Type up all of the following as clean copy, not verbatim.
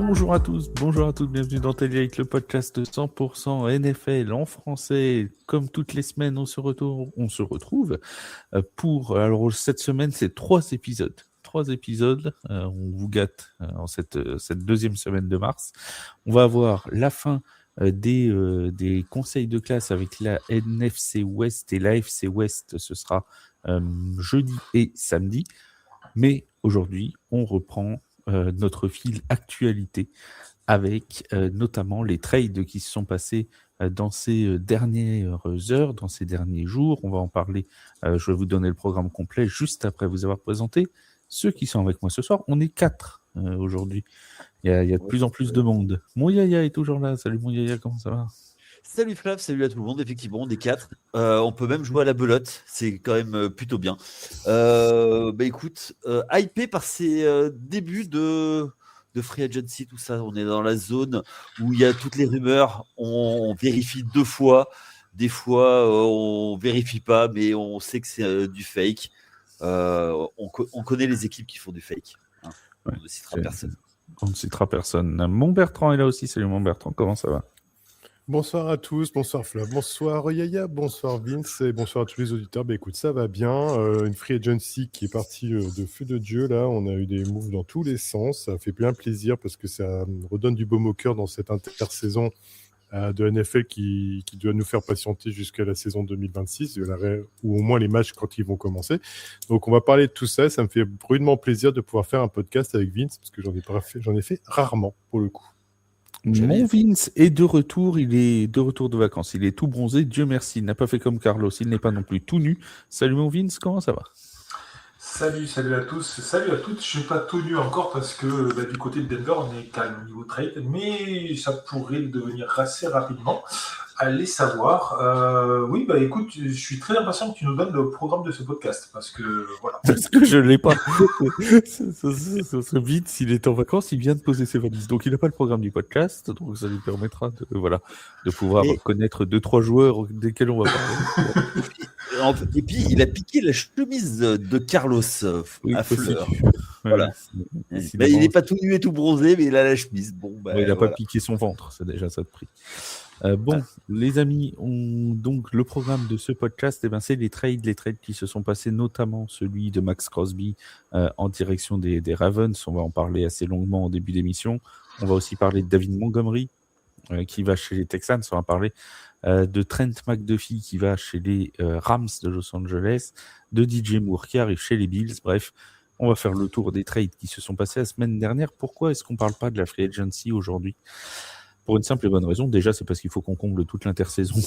Bonjour à tous, bonjour à toutes, bienvenue dans Tailgate, le podcast 100% NFL en français. Comme toutes les semaines, on se retrouve pour, alors cette semaine, c'est 3 épisodes. 3 épisodes, on vous gâte en cette deuxième semaine de mars. On va avoir la fin des conseils de classe avec la NFC West et l'AFC West, ce sera jeudi et samedi. Mais aujourd'hui, on reprend notre fil actualité avec notamment les trades qui se sont passés dans ces dernières heures, dans ces derniers jours. On va en parler, je vais vous donner le programme complet juste après vous avoir présenté ceux qui sont avec moi ce soir. On est 4 aujourd'hui. Il y a de plus en plus de monde. Mon Yaya est toujours là. Salut mon Yaya, comment ça va ? Salut Flav, salut à tout le monde. Effectivement, on est 4. On peut même jouer à la belote. C'est quand même plutôt bien. Écoute, hypé par ces débuts de free agency, tout ça. On est dans la zone où il y a toutes les rumeurs. On vérifie 2 fois. Des fois, on vérifie pas, mais on sait que c'est du fake. On connaît les équipes qui font du fake. Hein. Ouais, on ne citera personne. On ne citera personne. Mon Bertrand est là aussi. Salut mon Bertrand, comment ça va ? Bonsoir à tous, bonsoir Flav, bonsoir Yaya, bonsoir Vince et bonsoir à tous les auditeurs. Écoute, ça va bien. Une free agency qui est partie de feu de Dieu. Là, on a eu des moves dans tous les sens. Ça fait bien plaisir parce que ça redonne du baume au cœur dans cette intersaison de NFL qui doit nous faire patienter jusqu'à la saison 2026, ou au moins les matchs quand ils vont commencer. Donc, on va parler de tout ça. Ça me fait rudement plaisir de pouvoir faire un podcast avec Vince parce que j'en ai fait rarement pour le coup. Mon Vince est de retour, il est de retour de vacances, il est tout bronzé, Dieu merci, il n'a pas fait comme Carlos, il n'est pas non plus tout nu. Salut mon Vince, comment ça va ? Salut à tous, salut à toutes. Je ne suis pas tout nu encore parce que du côté de Denver, on est calme au niveau trade, mais ça pourrait le devenir assez rapidement. Allez savoir. Oui, écoute, je suis très impatient que tu nous donnes le programme de ce podcast parce que voilà. Parce que je ne l'ai pas. Ce Vince, il est en vacances, il vient de poser ses valises, donc il n'a pas le programme du podcast, donc ça lui permettra de pouvoir connaître 2-3 joueurs desquels on va parler. Et puis, il a piqué la chemise de Carlos à fleurs. Voilà. Il n'est pas tout nu et tout bronzé, mais il a la chemise. Il n'a pas piqué son ventre, c'est déjà ça de prix. Les amis, donc le programme de ce podcast, c'est les trades qui se sont passés, notamment celui de Max Crosby en direction des Ravens. On va en parler assez longuement en début d'émission. On va aussi parler de David Montgomery qui va chez les Texans. On va parler de Trent McDuffie qui va chez les Rams de Los Angeles, de DJ Moore qui arrive chez les Bills. Bref, on va faire le tour des trades qui se sont passés la semaine dernière. Pourquoi est-ce qu'on ne parle pas de la free agency aujourd'hui ? Pour une simple et bonne raison. Déjà, c'est parce qu'il faut qu'on comble toute l'intersaison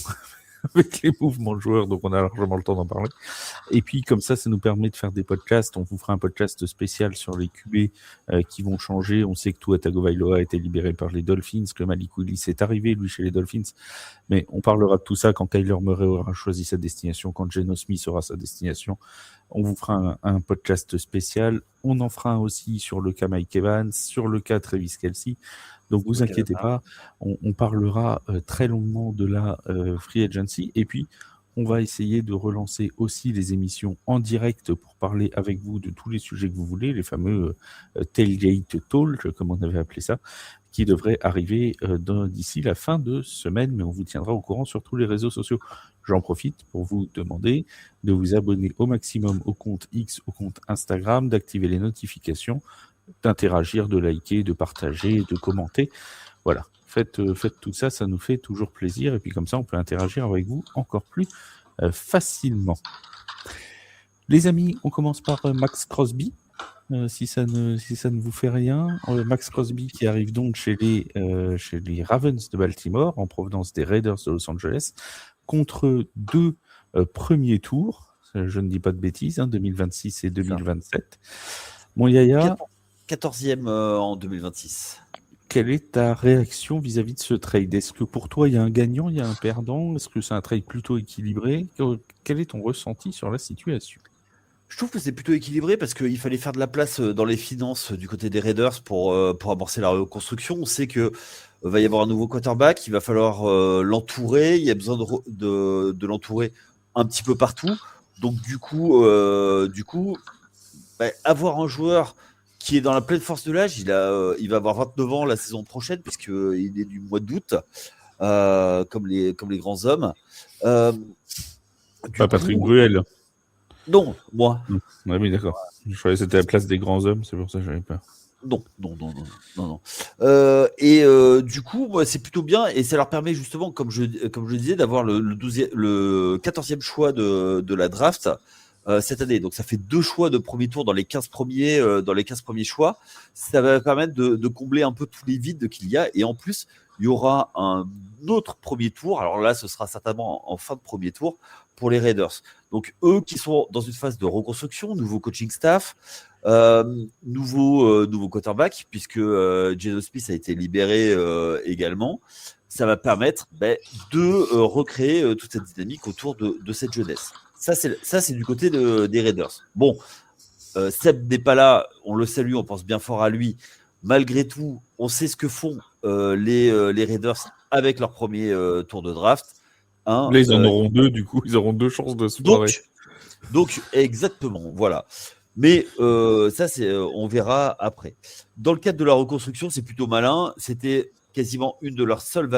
avec les mouvements de joueurs, donc on a largement le temps d'en parler. Et puis, comme ça nous permet de faire des podcasts. On vous fera un podcast spécial sur les QB qui vont changer. On sait que Tua Tagovailoa a été libéré par les Dolphins, que Malik Willis est arrivé, lui, chez les Dolphins. Mais on parlera de tout ça quand Kyler Murray aura choisi sa destination, quand Geno Smith aura sa destination. On vous fera un podcast spécial. On en fera un aussi sur le cas Mike Evans, sur le cas Travis Kelce. Donc, vous inquiétez pas, on parlera très longuement de la free agency. Et puis, on va essayer de relancer aussi les émissions en direct pour parler avec vous de tous les sujets que vous voulez, les fameux Tailgate Talk, comme on avait appelé ça, qui devraient arriver d'ici la fin de semaine, mais on vous tiendra au courant sur tous les réseaux sociaux. J'en profite pour vous demander de vous abonner au maximum au compte X, au compte Instagram, d'activer les notifications, d'interagir, de liker, de partager, de commenter. Voilà, faites tout ça, ça nous fait toujours plaisir. Et puis comme ça, on peut interagir avec vous encore plus facilement. Les amis, on commence par Max Crosby. Si ça ne vous fait rien, Max Crosby qui arrive donc chez les Ravens de Baltimore en provenance des Raiders de Los Angeles contre 2 premiers tours, je ne dis pas de bêtises, 2026 et 2027. Mon Yaya, 14e en 2026. Quelle est ta réaction vis-à-vis de ce trade ? Est-ce que pour toi il y a un gagnant, il y a un perdant ? Est-ce que c'est un trade plutôt équilibré ? Quel est ton ressenti sur la situation ? Je trouve que c'est plutôt équilibré parce qu'il fallait faire de la place dans les finances du côté des Raiders pour amorcer la reconstruction. On sait que va y avoir un nouveau quarterback, il va falloir l'entourer, il y a besoin de l'entourer un petit peu partout. Donc du coup avoir un joueur qui est dans la pleine force de l'âge. Il va avoir 29 ans la saison prochaine, puisqu'il est du mois d'août, comme les grands hommes. Pas Patrick Bruel. Non, moi. Oui, d'accord. Je croyais que c'était la place des grands hommes, c'est pour ça que j'avais peur. Non. Du coup, c'est plutôt bien et ça leur permet justement, comme je disais, d'avoir le 14e choix de la draft cette année. Donc ça fait 2 choix de premier tour dans les 15 premiers choix. Ça va permettre de combler un peu tous les vides qu'il y a, et en plus il y aura un autre premier tour. Alors là, ce sera certainement en fin de premier tour pour les Raiders. Donc eux qui sont dans une phase de reconstruction, nouveau coaching staff, nouveau quarterback, puisque Geno Smith a été libéré également. Ça va permettre de recréer toute cette dynamique autour de cette jeunesse. Ça, c'est du côté des Raiders. Bon, Seb n'est pas là, on le salue, on pense bien fort à lui. Malgré tout, on sait ce que font les Raiders avec leur premier tour de draft. Là, ils en auront 2, du coup, ils auront 2 chances de se foirer. Donc, exactement, voilà. Mais ça, on verra après. Dans le cadre de la reconstruction, c'est plutôt malin. C'était quasiment une de leurs seules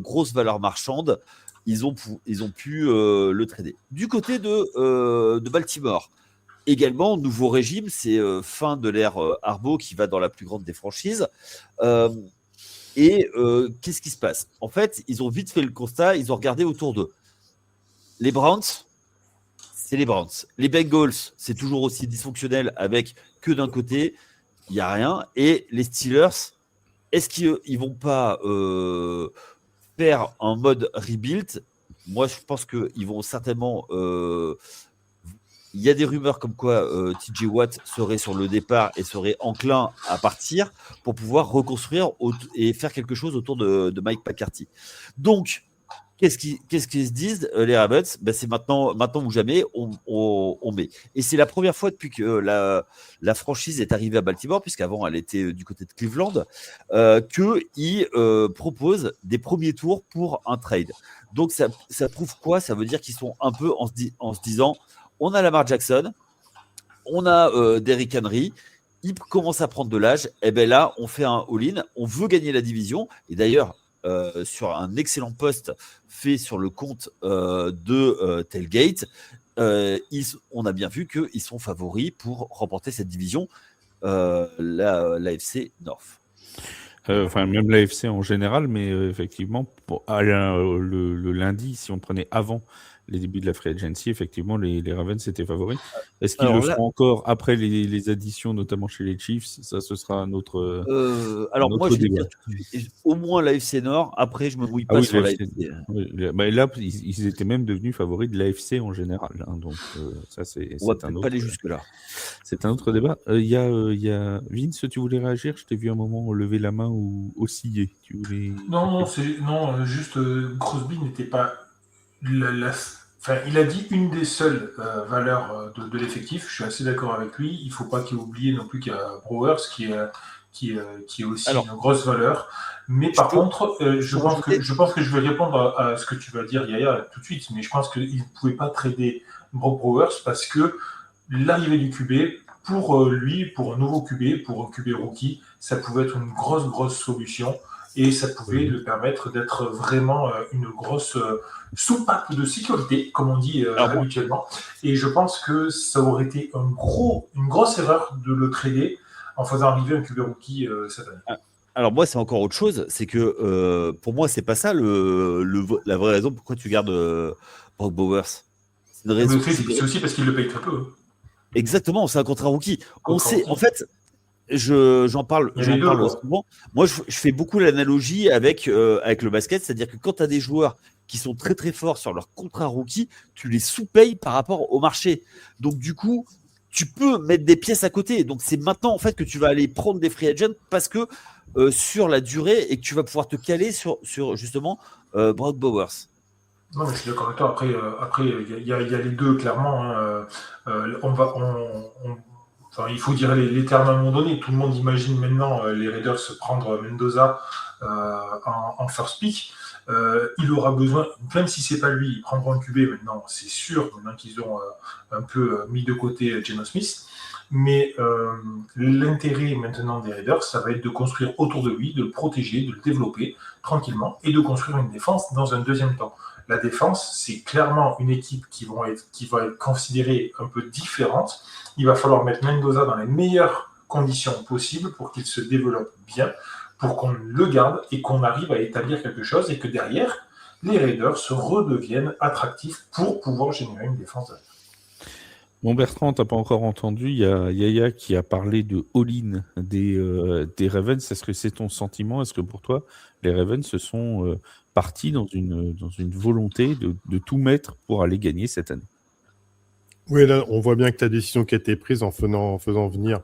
grosses valeurs marchandes. Ils ont pu le trader. Du côté de Baltimore, également, nouveau régime, c'est fin de l'ère Harbaugh qui va dans la plus grande des franchises. Qu'est-ce qui se passe? En fait, ils ont vite fait le constat, ils ont regardé autour d'eux. Les Browns, c'est les Browns. Les Bengals, c'est toujours aussi dysfonctionnel avec que d'un côté, il n'y a rien. Et les Steelers, est-ce qu'ils vont pas faire un mode rebuild? Moi, je pense qu'ils vont certainement... il y a des rumeurs comme quoi TJ Watt serait sur le départ et serait enclin à partir pour pouvoir reconstruire et faire quelque chose autour de Mike McCarthy. Donc, qu'est-ce qu'ils se disent, les Ravens? C'est maintenant ou jamais, on met. Et c'est la première fois depuis que la franchise est arrivée à Baltimore, puisqu'avant elle était du côté de Cleveland, qu'ils proposent des premiers tours pour un trade. Donc ça prouve quoi? Ça veut dire qu'ils sont un peu en se disant, on a Lamar Jackson, on a Derrick Henry, il commence à prendre de l'âge, et bien là, on fait un all-in, on veut gagner la division, et d'ailleurs, sur un excellent post fait sur le compte de Tailgate, on a bien vu qu'ils sont favoris pour remporter cette division, l'AFC North. Même l'AFC en général, mais effectivement, le lundi, si on prenait avant les débuts de la free agency, effectivement, les Ravens étaient favoris. Est-ce qu'ils le feront encore après les additions, notamment chez les Chiefs? Ça, ce sera un autre moi, je vais dire au moins l'AFC Nord. Après, je me mouille pas sur l'AFC. Là, ils étaient même devenus favoris de l'AFC en général. Donc, ça, on va peut-être pas aller jusque-là. C'est un autre débat. Il y a Vince, tu voulais réagir? Je t'ai vu un moment lever la main ou osciller. Tu voulais... Non, juste Crosby n'était pas il a dit une des seules valeurs de l'effectif. Je suis assez d'accord avec lui. Il ne faut pas qu'il oublie non plus qu'il y a Brewers qui est aussi une grosse valeur. Mais par contre, je pense que je vais répondre à ce que tu vas dire, Yaya, tout de suite. Mais je pense qu'il ne pouvait pas trader Brock Brewers parce que l'arrivée du QB, pour lui, pour un nouveau QB, pour un QB rookie, ça pouvait être une grosse solution. Et ça pouvait le permettre d'être vraiment une grosse soupape de sécurité, comme on dit habituellement. Et je pense que ça aurait été une grosse erreur de le trader en faisant arriver un QB rookie cette année. Alors moi, c'est encore autre chose. C'est que pour moi, c'est pas ça la vraie raison pourquoi tu gardes Brock Bowers. C'est aussi parce qu'il le paye très peu. Exactement, c'est un contrat rookie. On sait, en fait... J'en parle souvent. Moi, je fais beaucoup l'analogie avec le basket, c'est-à-dire que quand tu as des joueurs qui sont très très forts sur leur contrat rookie, tu les sous-payes par rapport au marché. Donc du coup, tu peux mettre des pièces à côté. Donc c'est maintenant en fait que tu vas aller prendre des free agents parce que sur la durée et que tu vas pouvoir te caler sur justement Brock Bowers. Non, mais je suis d'accord avec toi. Après, il y a les deux clairement. Il faut dire les termes à un moment donné. Tout le monde imagine maintenant les Raiders prendre Mendoza en first pick. Il aura besoin, même si c'est pas lui, ils prendront un QB maintenant, c'est sûr, maintenant qu'ils ont un peu mis de côté Geno Smith. Mais l'intérêt maintenant des Raiders, ça va être de construire autour de lui, de le protéger, de le développer tranquillement et de construire une défense dans un deuxième temps. La défense, c'est clairement une équipe qui va être considérée un peu différente. Il va falloir mettre Mendoza dans les meilleures conditions possibles pour qu'il se développe bien, pour qu'on le garde et qu'on arrive à établir quelque chose et que derrière, les Raiders se redeviennent attractifs pour pouvoir générer une défense. Bon, Bertrand, t'as pas encore entendu, il y a Yaya qui a parlé de all-in des Ravens. Est-ce que c'est ton sentiment? Est-ce que pour toi, les Ravens se sont partis dans une volonté de tout mettre pour aller gagner cette année? Oui, là, on voit bien que la décision qui a été prise en faisant venir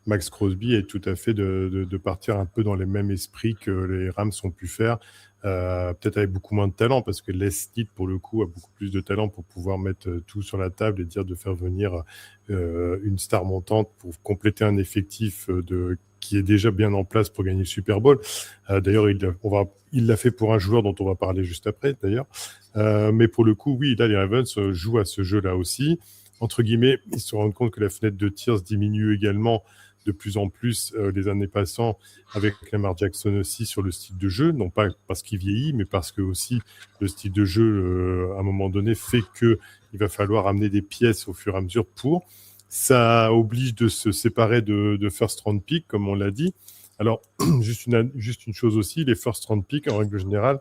Max Crosby est tout à fait de partir un peu dans les mêmes esprits que les Rams ont pu faire, peut-être avec beaucoup moins de talent, parce que Les Snead, pour le coup, a beaucoup plus de talent pour pouvoir mettre tout sur la table et dire de faire venir une star montante pour compléter un effectif qui est déjà bien en place pour gagner le Super Bowl. D'ailleurs, il l'a fait pour un joueur dont on va parler juste après, d'ailleurs. Mais pour le coup, oui, là, les Ravens jouent à ce jeu-là aussi. Entre guillemets, ils se rendent compte que la fenêtre de tir se diminue également de plus en plus les années passant, avec Lamar Jackson aussi sur le style de jeu, non pas parce qu'il vieillit, mais parce que aussi le style de jeu, à un moment donné, fait qu'il va falloir amener des pièces au fur et à mesure pour. Ça oblige de se séparer de first round pick, comme on l'a dit. Alors, juste une chose aussi, les first round pick, en règle générale,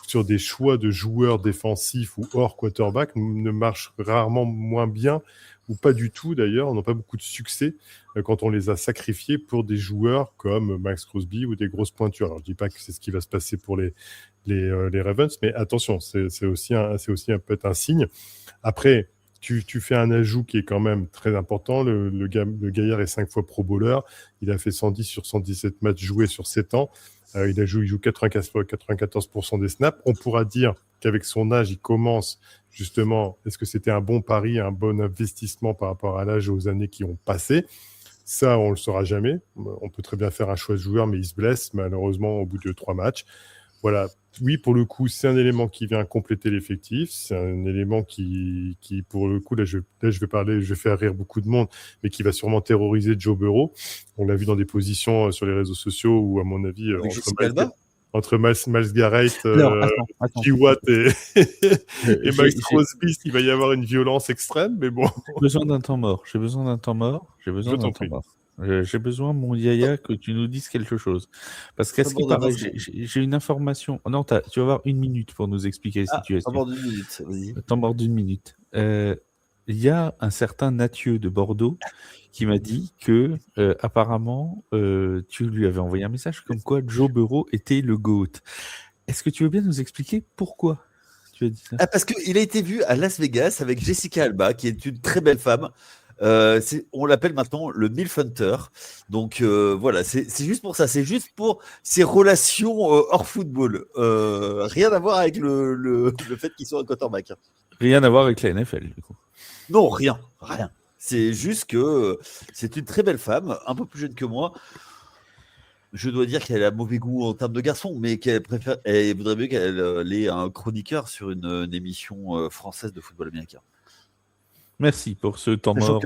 sur des choix de joueurs défensifs ou hors quarterback, ne marchent rarement moins bien, ou pas du tout d'ailleurs, n'ont pas beaucoup de succès quand on les a sacrifiés pour des joueurs comme Max Crosby ou des grosses pointures. Alors, je ne dis pas que c'est ce qui va se passer pour les Ravens, mais attention, c'est aussi peut-être un signe. Après, tu fais un ajout qui est quand même très important. Le gaillard est 5 fois Pro Bowler. Il a fait 110 sur 117 matchs joués sur 7 ans. Il joue 94% des snaps. On pourra dire qu'avec son âge, il commence justement. Est-ce que c'était un bon pari, un bon investissement par rapport à l'âge et aux années qui ont passé? Ça, on ne le saura jamais. On peut très bien faire un choix de joueur, mais il se blesse malheureusement au bout de 3 matchs. Voilà. Oui, pour le coup, c'est un élément qui vient compléter l'effectif. C'est un élément qui pour le coup, là, je vais faire rire beaucoup de monde, mais qui va sûrement terroriser Joe Burrow. On l'a vu dans des positions sur les réseaux sociaux où, à mon avis, entre Myles Garrett, G. Watt et Max Crosby, il va y avoir une violence extrême, mais bon. J'ai besoin d'un temps mort. J'ai besoin, mon Yaya, que tu nous dises quelque chose. Parce qu'à ce qui paraît, j'ai une information. Non, tu vas avoir 1 minute pour nous expliquer la situation. Temps mort d'1 minute, vas-y. Temps mort d'1 minute. Il y a un certain Nathieu de Bordeaux qui m'a dit que, apparemment, tu lui avais envoyé un message comme quoi Joe Burrow était le GOAT. Est-ce que tu veux bien nous expliquer pourquoi tu as dit ça? Parce qu'il a été vu à Las Vegas avec Jessica Alba, qui est une très belle femme. On l'appelle maintenant le MILF Hunter. Donc voilà, c'est juste pour ça. C'est juste pour ses relations hors football. Rien à voir avec le fait qu'il soit un quarterback. Rien à voir avec la NFL, du coup. Non, rien. C'est juste que c'est une très belle femme, un peu plus jeune que moi. Je dois dire qu'elle a mauvais goût en termes de garçon, mais elle voudrait mieux qu'elle ait un chroniqueur sur une émission française de football américain. Merci pour ce temps mort.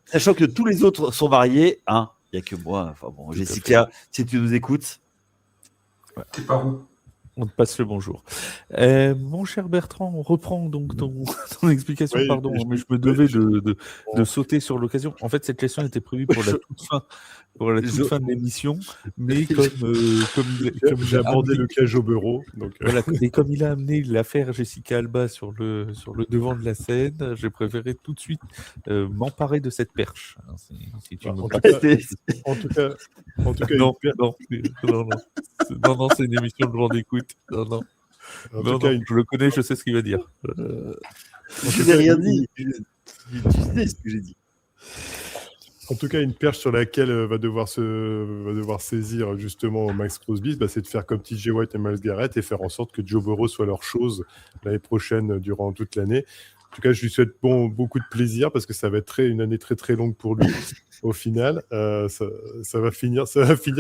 Sachant que tous les autres sont mariés, hein, il n'y a que moi. Enfin bon, Jessica, si tu nous écoutes. T'es pas où? On te passe le bonjour. Mon cher Bertrand, on reprend donc ton explication, oui, pardon, mais je me devais de sauter sur l'occasion. En fait, cette question était prévue pour la toute fin. Fin de l'émission, mais comme j'ai abordé le cas Joe Burrow, donc voilà, et comme il a amené l'affaire Jessica Alba sur le devant de la scène, j'ai préféré tout de suite m'emparer de cette perche. En tout cas, non, c'est une émission de grande écoute. Non, je le connais, je sais ce qu'il va dire. Je n'ai rien dit. Tu sais ce que j'ai dit. En tout cas, une perche sur laquelle va devoir saisir justement Max Crosby, c'est de faire comme TJ Watt et Myles Garrett et faire en sorte que Joe Burrow soit leur chose l'année prochaine durant toute l'année. En tout cas, je lui souhaite beaucoup de plaisir parce que ça va être une année très très longue pour lui. Au final, ça va finir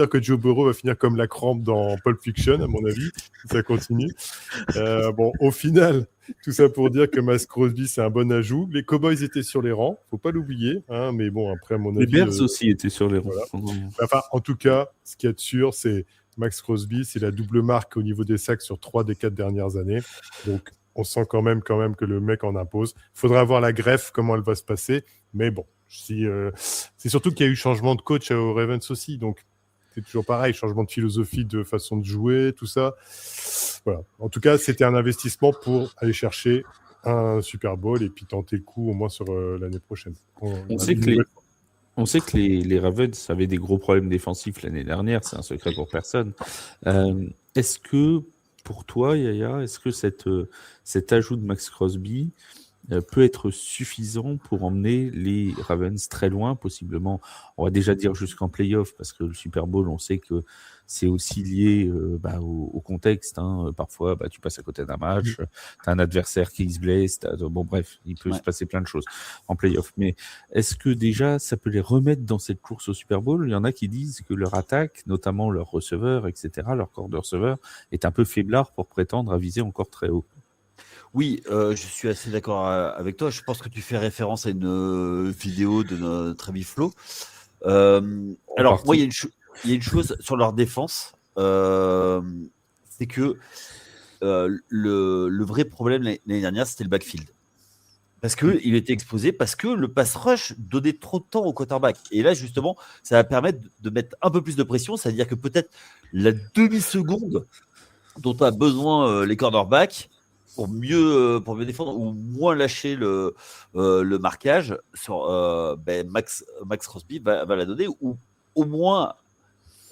que Joe Burrow va finir comme la crampe dans Pulp Fiction, à mon avis, si ça continue. Au final, Tout ça pour dire que Max Crosby, c'est un bon ajout. Les Cowboys étaient sur les rangs, faut pas l'oublier. Hein, mais bon, après, à mon Les avis... Bears aussi étaient sur les rangs. Voilà. Enfin, en tout cas, ce qu'il y a de sûr, c'est Max Crosby, c'est la double marque au niveau des sacs sur 3 des 4 dernières années. Donc, on sent quand même que le mec en impose. Il faudra voir la greffe, comment elle va se passer. Mais bon, c'est surtout qu'il y a eu changement de coach aux Ravens aussi. Donc, c'est toujours pareil, changement de philosophie, de façon de jouer, tout ça. Voilà. En tout cas, c'était un investissement pour aller chercher un Super Bowl et puis tenter le coup au moins sur l'année prochaine. On sait que les Ravens avaient des gros problèmes défensifs l'année dernière, c'est un secret pour personne. Est-ce que, pour toi, Yaya, est-ce que cet ajout de Max Crosby peut être suffisant pour emmener les Ravens très loin, possiblement, on va déjà dire jusqu'en playoff, parce que le Super Bowl, on sait que c'est aussi lié au contexte. Hein. Parfois, tu passes à côté d'un match, tu as un adversaire qui se blesse, bon bref, il peut se passer plein de choses en playoff. Mais est-ce que déjà, ça peut les remettre dans cette course au Super Bowl ? Il y en a qui disent que leur attaque, notamment leur receveur, etc., leur corps de receveur, est un peu faiblard pour prétendre à viser encore très haut. Oui, je suis assez d'accord avec toi. Je pense que tu fais référence à une vidéo de notre ami Flo. Alors, moi, il y a une chose sur leur défense, c'est que le vrai problème l'année dernière, c'était le backfield. Parce qu'il était exposé, parce que le pass rush donnait trop de temps au quarterback. Et là, justement, ça va permettre de mettre un peu plus de pression, c'est-à-dire que peut-être la demi-seconde dont a besoin les cornerbacks, pour mieux défendre ou moins lâcher le marquage sur Max Crosby va la donner, ou au moins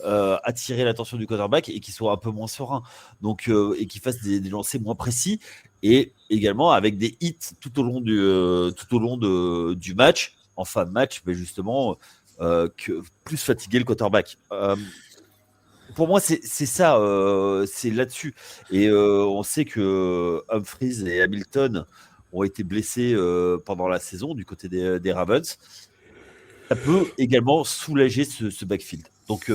attirer l'attention du quarterback et qu'il soit un peu moins serein, donc et qu'il fasse des lancers moins précis, et également avec des hits tout au long du match, en fin de match, mais justement que plus fatiguer le quarterback. Pour moi, c'est ça, c'est là-dessus. Et on sait que Humphries et Hamilton ont été blessés pendant la saison du côté des Ravens. Ça peut également soulager ce backfield. Donc,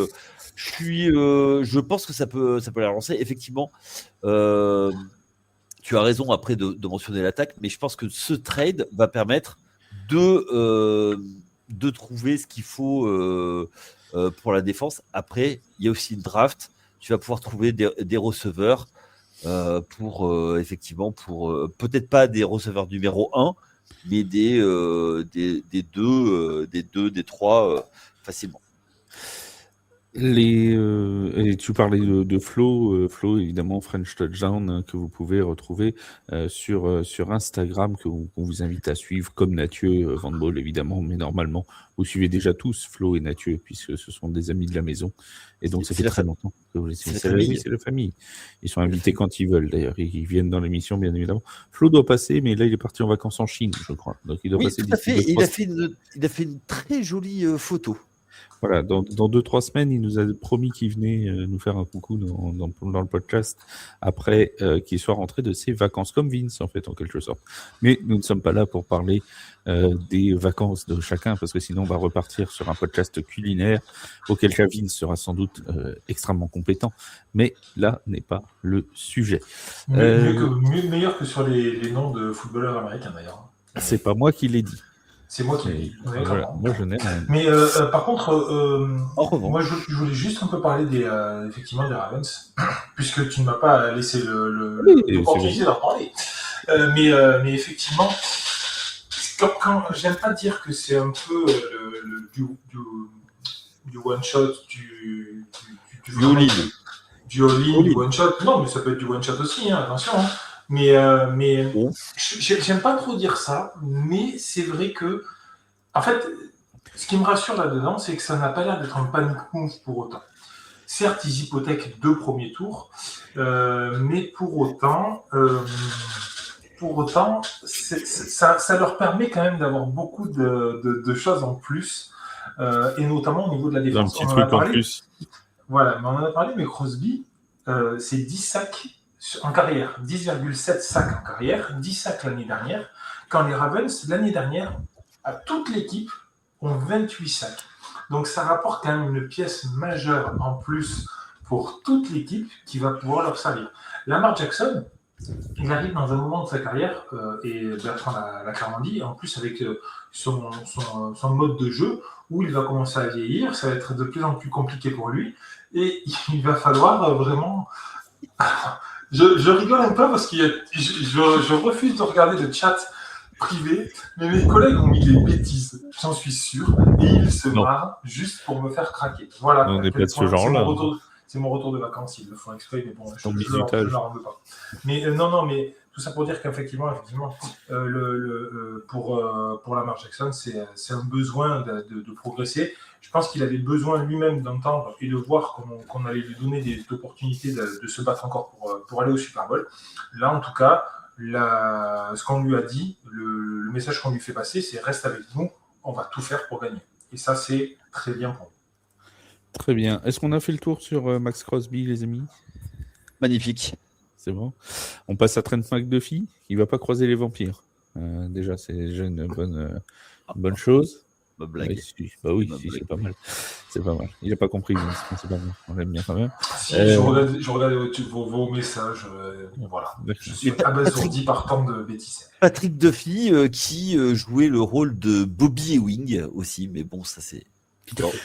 je pense que ça peut la relancer. Effectivement, tu as raison après de mentionner l'attaque, mais je pense que ce trade va permettre de trouver ce qu'il faut pour la défense. Après, il y a aussi une draft. Tu vas pouvoir trouver des receveurs pour effectivement, pour peut-être pas des receveurs numéro 1, mais des 2, des 3 facilement. Et tu parlais de Flo, évidemment, French Touchdown, que vous pouvez retrouver sur Instagram, qu'on vous invite à suivre, comme Nathieu Van Ball, évidemment, mais normalement, vous suivez déjà tous Flo et Nathieu, puisque ce sont des amis de la maison, et donc ça fait très longtemps que vous les suivez. C'est la famille. Ils sont invités quand ils veulent, d'ailleurs, ils viennent dans l'émission, bien évidemment. Flo doit passer, mais là, il est parti en vacances en Chine, je crois, donc il doit passer. Tout à fait. Il a fait une très jolie photo. Voilà, dans 2-3 semaines, il nous a promis qu'il venait nous faire un coucou dans le podcast après qu'il soit rentré de ses vacances, comme Vince en fait, en quelque sorte. Mais nous ne sommes pas là pour parler des vacances de chacun, parce que sinon on va repartir sur un podcast culinaire auquel cas Vince sera sans doute extrêmement compétent. Mais là n'est pas le sujet. Meilleur que sur les noms de footballeurs américains d'ailleurs. C'est pas moi qui l'ai dit. C'est moi qui l'ai dit. Voilà, moi je n'ai rien. Mais par contre, moi je voulais juste un peu parler effectivement des Ravens, puisque tu ne m'as pas laissé l'opportunité d'en parler. Mais effectivement, quand j'aime pas dire que c'est un peu du one shot, du all-in, du one shot. Non, mais ça peut être du one shot aussi, hein, attention. Hein. Mais j'aime pas trop dire ça, mais c'est vrai que, en fait, ce qui me rassure là-dedans, c'est que ça n'a pas l'air d'être un panic move pour autant. Certes, ils hypothèquent 2 premiers tours, mais pour autant, ça leur permet quand même d'avoir beaucoup de choses en plus, et notamment au niveau de la défense. Un petit truc en plus. Voilà, mais on en a parlé, mais Crosby, c'est 10 sacs en carrière, 10,7 sacs en carrière, 10 sacs l'année dernière, quand les Ravens, l'année dernière, à toute l'équipe, ont 28 sacs. Donc ça rapporte quand même une pièce majeure en plus pour toute l'équipe qui va pouvoir leur servir. Lamar Jackson, il arrive dans un moment de sa carrière, et Bertrand l'a clairement dit, en plus avec son mode de jeu, où il va commencer à vieillir, ça va être de plus en plus compliqué pour lui, et il va falloir vraiment... Je rigole un peu parce que je refuse de regarder le chat privé, mais mes collègues ont mis des bêtises, j'en suis sûr, et ils se marrent juste pour me faire craquer. Voilà, on n'est pas de ce genre-là. C'est mon retour de vacances, ils le font exprès, mais bon, je ne leur en veux pas. Mais non, mais tout ça pour dire qu'effectivement, pour Lamar Jackson, c'est un besoin de progresser. Je pense qu'il avait besoin lui-même d'entendre et de voir qu'on allait lui donner des opportunités de se battre encore pour aller au Super Bowl. Là, en tout cas, ce qu'on lui a dit, le message qu'on lui fait passer, c'est reste avec nous, on va tout faire pour gagner. Et ça, c'est très bien pour nous. Très bien. Est-ce qu'on a fait le tour sur Max Crosby, les amis? Magnifique. C'est bon. On passe à Trent McDuffie. Il ne va pas croiser les vampires. Déjà, c'est déjà une bonne chose. Ma blague. Oui, c'est pas mal. C'est pas mal. Il n'a pas compris, mais c'est pas mal. On l'aime bien quand même. Si, je regarde vos messages. Voilà. Je suis abasourdi par tant de bêtises. Patrick Duffy qui jouait le rôle de Bobby Ewing aussi, mais bon, ça c'est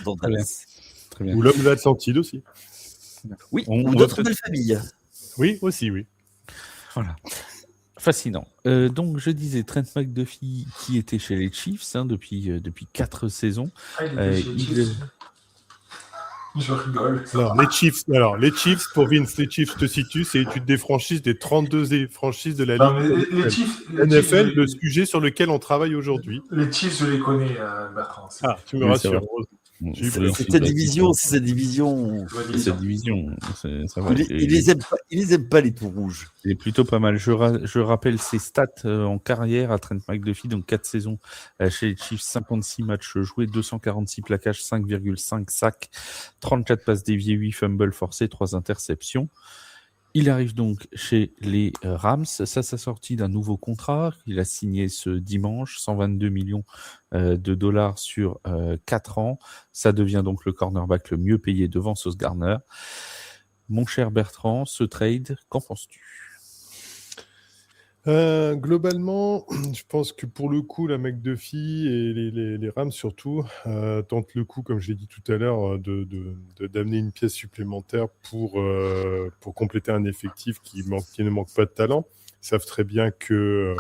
dans Dallas. Très bien. Ou l'homme de l'Atlantide aussi. Oui, ou d'autres belles familles. Oui, aussi, oui. Voilà. Fascinant. Donc, je disais, Trent McDuffie qui était chez les Chiefs depuis 4 saisons. Ah, il était chez les Chiefs. Je rigole. Alors, les Chiefs, pour Vince, les Chiefs, te situe, c'est l'étude des franchises, des 32 franchises de la Ligue. Les Chiefs, NFL, le sujet sur lequel on travaille aujourd'hui. Les Chiefs, je les connais, Bertrand. Ah, tu me rassures. C'est cette division. Ça va. Il les aime pas, les tout rouges. Il est plutôt pas mal. Je rappelle ses stats en carrière à Trent McDuffie, donc 4 saisons chez les Chiefs, 56 matchs joués, 246 plaquages, 5,5 sacs, 34 passes déviées, 8 fumbles forcés, 3 interceptions. Il arrive donc chez les Rams. Ça sortit d'un nouveau contrat. Il a signé ce dimanche, 122 millions de dollars sur 4 ans. Ça devient donc le cornerback le mieux payé devant Sauce Gardner. Mon cher Bertrand, ce trade, qu'en penses-tu? Globalement, je pense que pour le coup, la McDuffie et les Rams surtout tentent le coup, comme je l'ai dit tout à l'heure, d'amener une pièce supplémentaire pour compléter un effectif qui ne manque pas de talent. Ils savent très bien que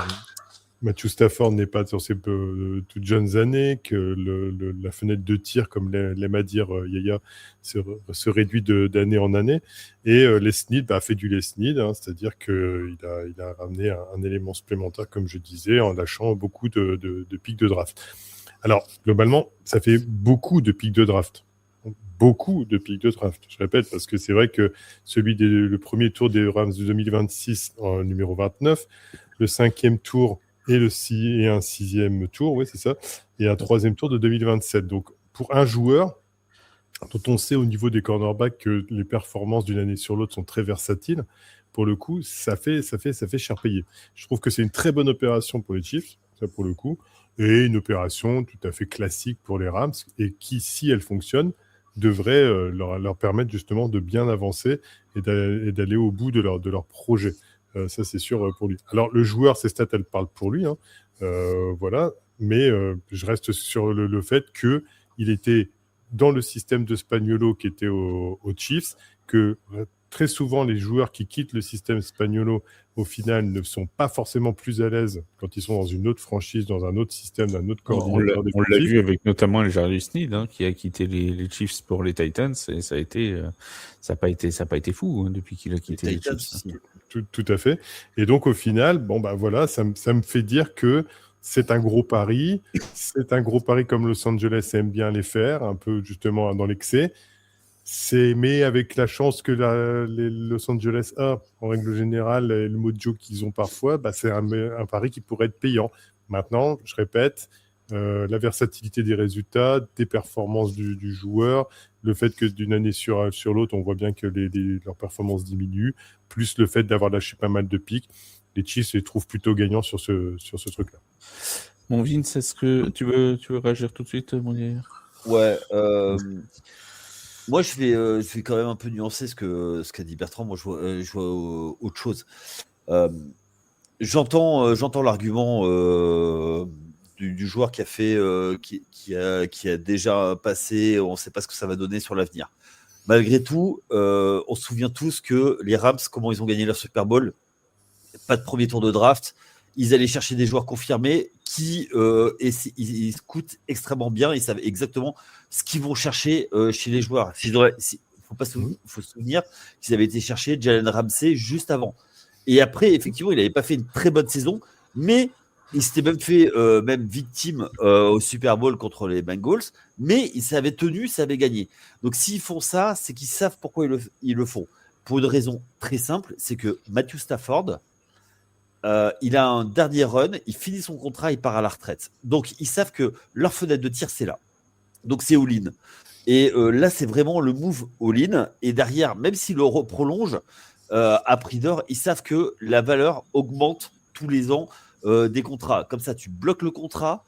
Matthew Stafford n'est pas sur ses toutes jeunes années, que la fenêtre de tir, comme l'aime à dire Yaya, se réduit d'année en année. Et Les Snead a fait du Les Snead, c'est-à-dire qu'il a ramené un élément supplémentaire, comme je disais, en lâchant beaucoup de pics de draft. Alors, globalement, ça fait beaucoup de pics de draft. Beaucoup de pics de draft, je répète, parce que c'est vrai que le premier tour des Rams de 2026, en numéro 29, le 5e tour et un 6e tour, oui, c'est ça, et un 3e tour de 2027. Donc, pour un joueur dont on sait au niveau des cornerbacks que les performances d'une année sur l'autre sont très versatiles, pour le coup, ça fait cher payer. Je trouve que c'est une très bonne opération pour les Chiefs, ça pour le coup, et une opération tout à fait classique pour les Rams, et qui, si elle fonctionne, devrait leur permettre justement de bien avancer et d'aller au bout de leur projet. Ça, c'est sûr pour lui. Alors, le joueur, ses stats, elles parlent pour lui. Voilà. Mais je reste sur le fait qu'il était dans le système de Spagnuolo qui était aux Chiefs, que très souvent, les joueurs qui quittent le système Spagnuolo, au final, ne sont pas forcément plus à l'aise quand ils sont dans une autre franchise, dans un autre système, d'un autre coordinateur. On l'a vu avec notamment Jarius Sneed, qui a quitté les Chiefs pour les Titans, et ça n'a pas été fou depuis qu'il a quitté les Chiefs. Tout à fait. Et donc, au final, voilà, ça me fait dire que c'est un gros pari. C'est un gros pari comme Los Angeles aime bien les faire, un peu justement dans l'excès. Mais avec la chance que les Los Angeles a, en règle générale, et le mojo qu'ils ont parfois, c'est un pari qui pourrait être payant. Maintenant, je répète, la versatilité des résultats, des performances du joueur, le fait que d'une année sur l'autre, on voit bien que leurs performances diminuent, plus le fait d'avoir lâché pas mal de pics, les Chiefs les trouvent plutôt gagnants sur ce truc-là. Mon Vince, est-ce que tu veux réagir tout de suite, mon gars? Ouais. Moi, je vais quand même un peu nuancer ce qu'a dit Bertrand. Moi, je vois autre chose. Euh, j'entends l'argument du joueur qui a fait, qui a déjà passé. On ne sait pas ce que ça va donner sur l'avenir. Malgré tout, on se souvient tous que les Rams, comment ils ont gagné leur Super Bowl, pas de premier tour de draft. Ils allaient chercher des joueurs confirmés qui ils coûtent extrêmement bien. Ils savent exactement ce qu'ils vont chercher chez les joueurs. Faut se souvenir qu'ils avaient été chercher Jalen Ramsey juste avant. Et après, effectivement, il n'avait pas fait une très bonne saison, mais il s'était même fait même victime au Super Bowl contre les Bengals, mais il s'avait tenu, ça avait gagné. Donc s'ils font ça, c'est qu'ils savent pourquoi ils le font. Pour une raison très simple, c'est que Matthew Stafford, il a un dernier run, il finit son contrat, il part à la retraite. Donc ils savent que leur fenêtre de tir, c'est là. Donc c'est all-in. Et là, c'est vraiment le move all-in. Et derrière, même s'il le prolonge à prix d'or, ils savent que la valeur augmente tous les ans des contrats. Comme ça, tu bloques le contrat.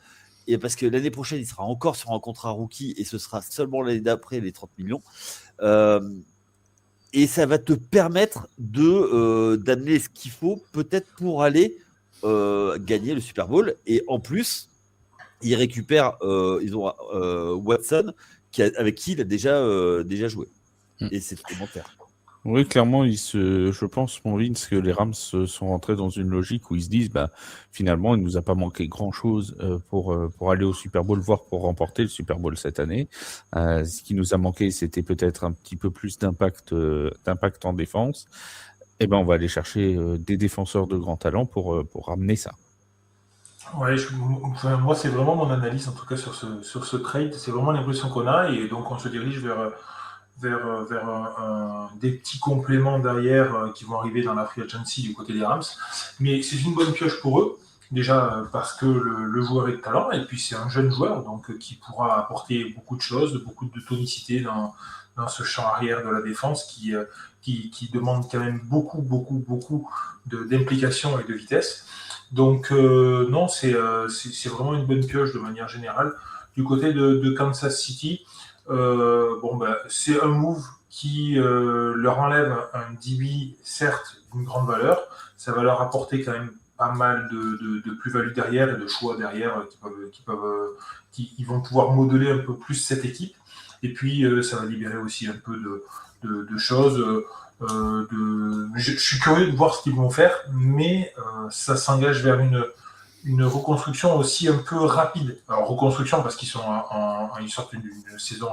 Et parce que l'année prochaine, il sera encore sur un contrat rookie et ce sera seulement l'année d'après les 30 millions. Et ça va te permettre d'amener ce qu'il faut peut-être pour aller gagner le Super Bowl. Et en plus, ils récupèrent, ils ont Watson avec qui il a déjà joué. Et c'est complémentaire. Oui, clairement, je pense, mon Vince, que les Rams sont rentrés dans une logique où ils se disent, finalement, il nous a pas manqué grand-chose pour aller au Super Bowl, voire pour remporter le Super Bowl cette année. Ce qui nous a manqué, c'était peut-être un petit peu plus d'impact en défense. Et on va aller chercher des défenseurs de grand talent pour ramener ça. Ouais, moi, c'est vraiment mon analyse, en tout cas, sur ce trade. C'est vraiment l'impression qu'on a. Et donc, on se dirige vers des petits compléments derrière qui vont arriver dans la free agency du côté des Rams. Mais c'est une bonne pioche pour eux. Déjà parce que le joueur est de talent. Et puis, c'est un jeune joueur donc qui pourra apporter beaucoup de choses, beaucoup de tonicité dans ce champ arrière de la défense qui demande quand même beaucoup d'implication et de vitesse. Donc non, c'est vraiment une bonne pioche de manière générale. Du côté de Kansas City, c'est un move qui leur enlève un DB, certes, d'une grande valeur. Ça va leur apporter quand même pas mal de plus-value derrière et de choix derrière qui vont pouvoir modeler un peu plus cette équipe. Et puis, ça va libérer aussi un peu de choses. Je suis curieux de voir ce qu'ils vont faire, mais ça s'engage vers une reconstruction aussi un peu rapide. Alors reconstruction parce qu'ils ils sortent d'une saison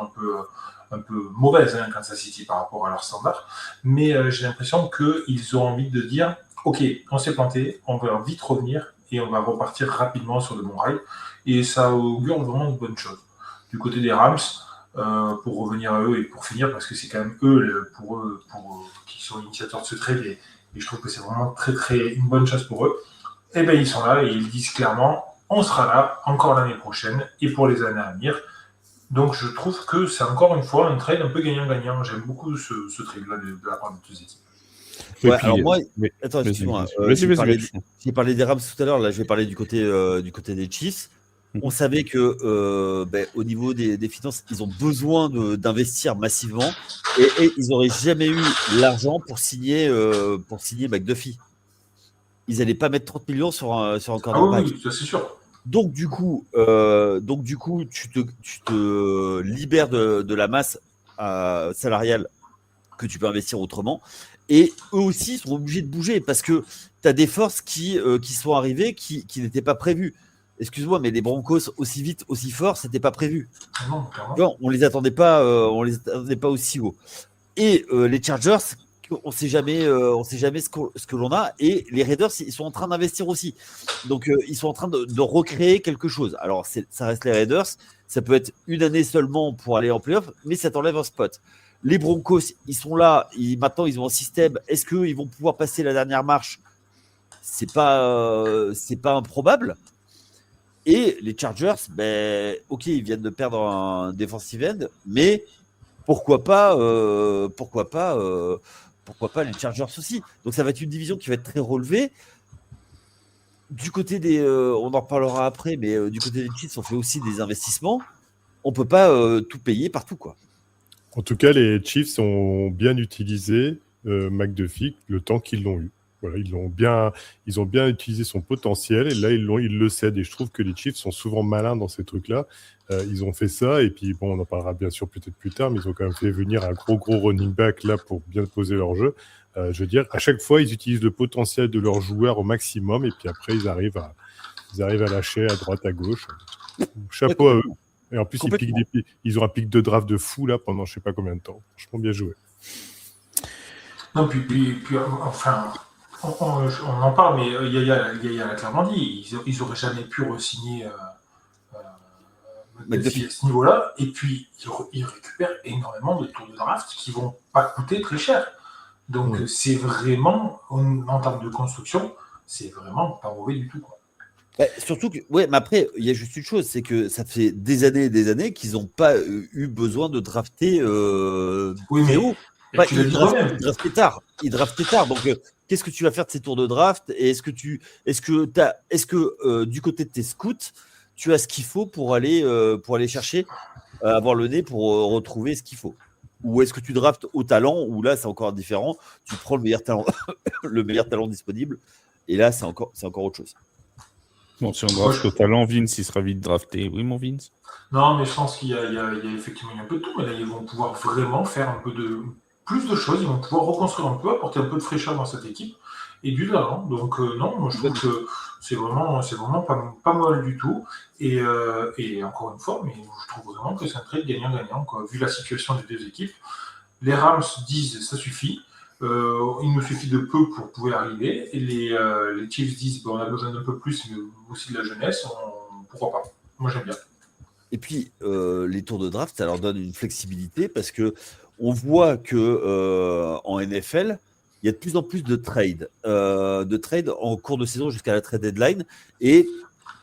un peu mauvaise, Kansas City par rapport à leurs standards, mais j'ai l'impression qu'ils ont envie de dire ok, on s'est planté, on va vite revenir et on va repartir rapidement sur de bons rails, et ça augure vraiment de bonnes choses. Du côté des Rams, pour revenir à eux et pour finir, parce que c'est quand même eux, qui sont initiateurs de ce trade, et je trouve que c'est vraiment une bonne chose pour eux. Et bien ils sont là et ils disent clairement, on sera là encore l'année prochaine et pour les années à venir. Donc je trouve que c'est encore une fois un trade un peu gagnant-gagnant. J'aime beaucoup ce trade-là de la part de deux équipes. Ouais, alors moi, attends, excuse-moi. J'ai parlé des Rams tout à l'heure, là je vais parler du côté des Chiefs. On savait que au niveau des finances, ils ont besoin d'investir massivement et ils n'auraient jamais eu l'argent pour signer McDuffie. Ils n'allaient pas mettre 30 millions sur un cornerback. Ah oui, ça c'est sûr. Donc du coup, tu te libères de la masse salariale que tu peux investir autrement. Et eux aussi sont obligés de bouger parce que tu as des forces qui sont arrivées qui n'étaient pas prévues. Excuse-moi, mais les Broncos aussi vite, aussi fort, c'était pas prévu. Non, on les attendait pas aussi haut. Et les Chargers, on sait jamais ce que l'on a. Et les Raiders, ils sont en train d'investir aussi. Donc ils sont en train de recréer quelque chose. Alors ça reste les Raiders. Ça peut être une année seulement pour aller en playoff, mais ça t'enlève un spot. Les Broncos, ils sont là. Maintenant, ils ont un système. Est-ce qu'ils vont pouvoir passer la dernière marche ? C'est pas improbable. Et les Chargers, ok, ils viennent de perdre un defensive end, mais pourquoi pas les Chargers aussi. Donc ça va être une division qui va être très relevée. Du côté on en reparlera après, mais du côté des Chiefs, on fait aussi des investissements. On peut pas tout payer partout, quoi. En tout cas, les Chiefs ont bien utilisé McDuffie le temps qu'ils l'ont eu. Voilà, ils ont bien utilisé son potentiel et là ils le cèdent. Et je trouve que les Chiefs sont souvent malins dans ces trucs-là. Ils ont fait ça et puis bon, on en parlera bien sûr peut-être plus tard, mais ils ont quand même fait venir un gros running back là pour bien poser leur jeu. Je veux dire, à chaque fois ils utilisent le potentiel de leurs joueurs au maximum et puis après ils arrivent à lâcher à droite, à gauche. Chapeau à eux. Et en plus ils ont un pic de draft de fou là pendant je sais pas combien de temps. Franchement bien joué. Non, puis enfin, on en parle, mais Yaya l'a clairement dit, ils n'auraient jamais pu re-signer McDuffie à ce niveau-là, et puis ils récupèrent énormément de tours de draft qui ne vont pas coûter très cher. Donc c'est vraiment, en termes de construction, c'est vraiment pas mauvais du tout, quoi. Surtout que, mais après, il y a juste une chose, c'est que ça fait des années et des années qu'ils n'ont pas eu besoin de drafter très haut. Ils draftaient tard. Donc, qu'est-ce que tu vas faire de ces tours de draft? Et est-ce que du côté de tes scouts, tu as ce qu'il faut pour aller chercher, avoir le nez pour retrouver ce qu'il faut? Ou est-ce que tu draftes au talent? Ou là, c'est encore différent. Tu prends le meilleur talent, le meilleur talent disponible. Et là, c'est encore autre chose. Bon, si on draft au talent, Vince, il sera vite drafté. Oui, mon Vince? Non, mais je pense qu'il y a effectivement un peu de tout, mais là, ils vont pouvoir vraiment faire plus de choses, ils vont pouvoir reconstruire un peu, apporter un peu de fraîcheur dans cette équipe, et du talent. Donc non, moi je trouve que c'est vraiment pas mal du tout. Et encore une fois, mais je trouve vraiment que c'est un trade gagnant-gagnant, quoi. Vu la situation des deux équipes. Les Rams disent ça suffit. Il nous suffit de peu pour pouvoir arriver. Et les Chiefs disent on a besoin d'un peu plus, mais aussi de la jeunesse. Pourquoi pas? Moi j'aime bien. Et puis les tours de draft, ça leur donne une flexibilité parce que on voit que en NFL, il y a de plus en plus de trades en cours de saison jusqu'à la trade deadline et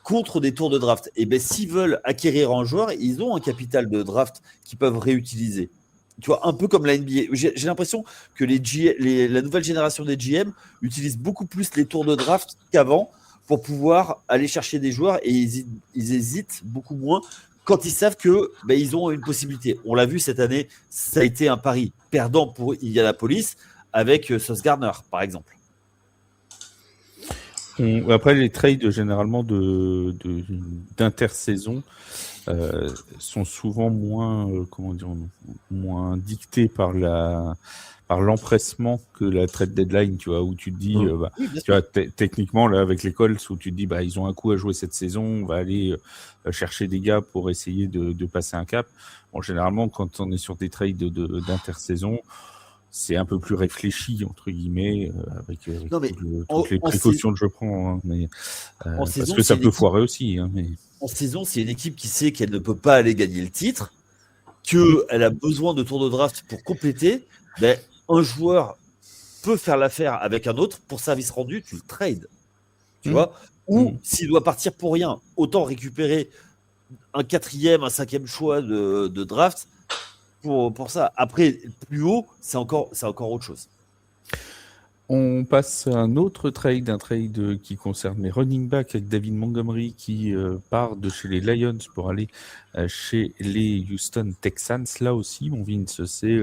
contre des tours de draft. Et bien s'ils veulent acquérir un joueur, ils ont un capital de draft qu'ils peuvent réutiliser. Tu vois, un peu comme la NBA. J'ai l'impression que la nouvelle génération des GM utilise beaucoup plus les tours de draft qu'avant pour pouvoir aller chercher des joueurs et ils hésitent beaucoup moins quand ils savent que ils ont une possibilité. On l'a vu cette année, ça a été un pari perdant pour Indianapolis avec Sauce Gardner, par exemple. Après, les trades généralement d'intersaison sont souvent moins dictés par l'empressement que la trade deadline, tu vois, où tu te dis, tu vois, techniquement là avec les Colts, où tu te dis, ils ont un coup à jouer cette saison, on va aller chercher des gars pour essayer de passer un cap. Bon, généralement, quand on est sur des trades d'intersaison, c'est un peu plus réfléchi entre guillemets, avec toutes les précautions que je prends, hein, mais parce saison, que ça peut foirer aussi. Hein, mais... En saison, c'est une équipe qui sait qu'elle ne peut pas aller gagner le titre, qu'elle a besoin de tours de draft pour compléter. Un joueur peut faire l'affaire avec un autre pour service rendu, tu le trades, tu vois. Ou s'il doit partir pour rien, autant récupérer un 4e, un 5e choix de draft pour ça. Après, plus haut, c'est encore autre chose. On passe à un autre trade, qui concerne les running backs avec David Montgomery qui part de chez les Lions pour aller chez les Houston Texans. Là aussi, mon Vince, c'est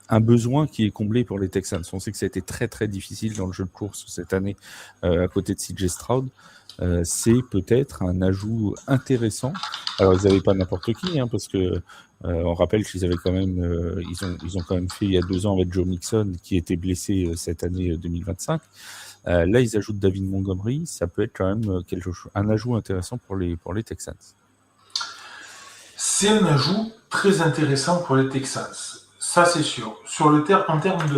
un besoin qui est comblé pour les Texans. On sait que ça a été très très difficile dans le jeu de course cette année à côté de CJ Stroud. C'est peut-être un ajout intéressant. Alors ils n'avaient pas n'importe qui, hein, parce que on rappelle qu'ils avaient quand même, ils ont quand même fait il y a 2 ans avec Joe Mixon qui était blessé cette année 2025. Là ils ajoutent David Montgomery, ça peut être quand même un ajout intéressant pour les Texans. C'est un ajout très intéressant pour les Texans, ça c'est sûr. Sur le en termes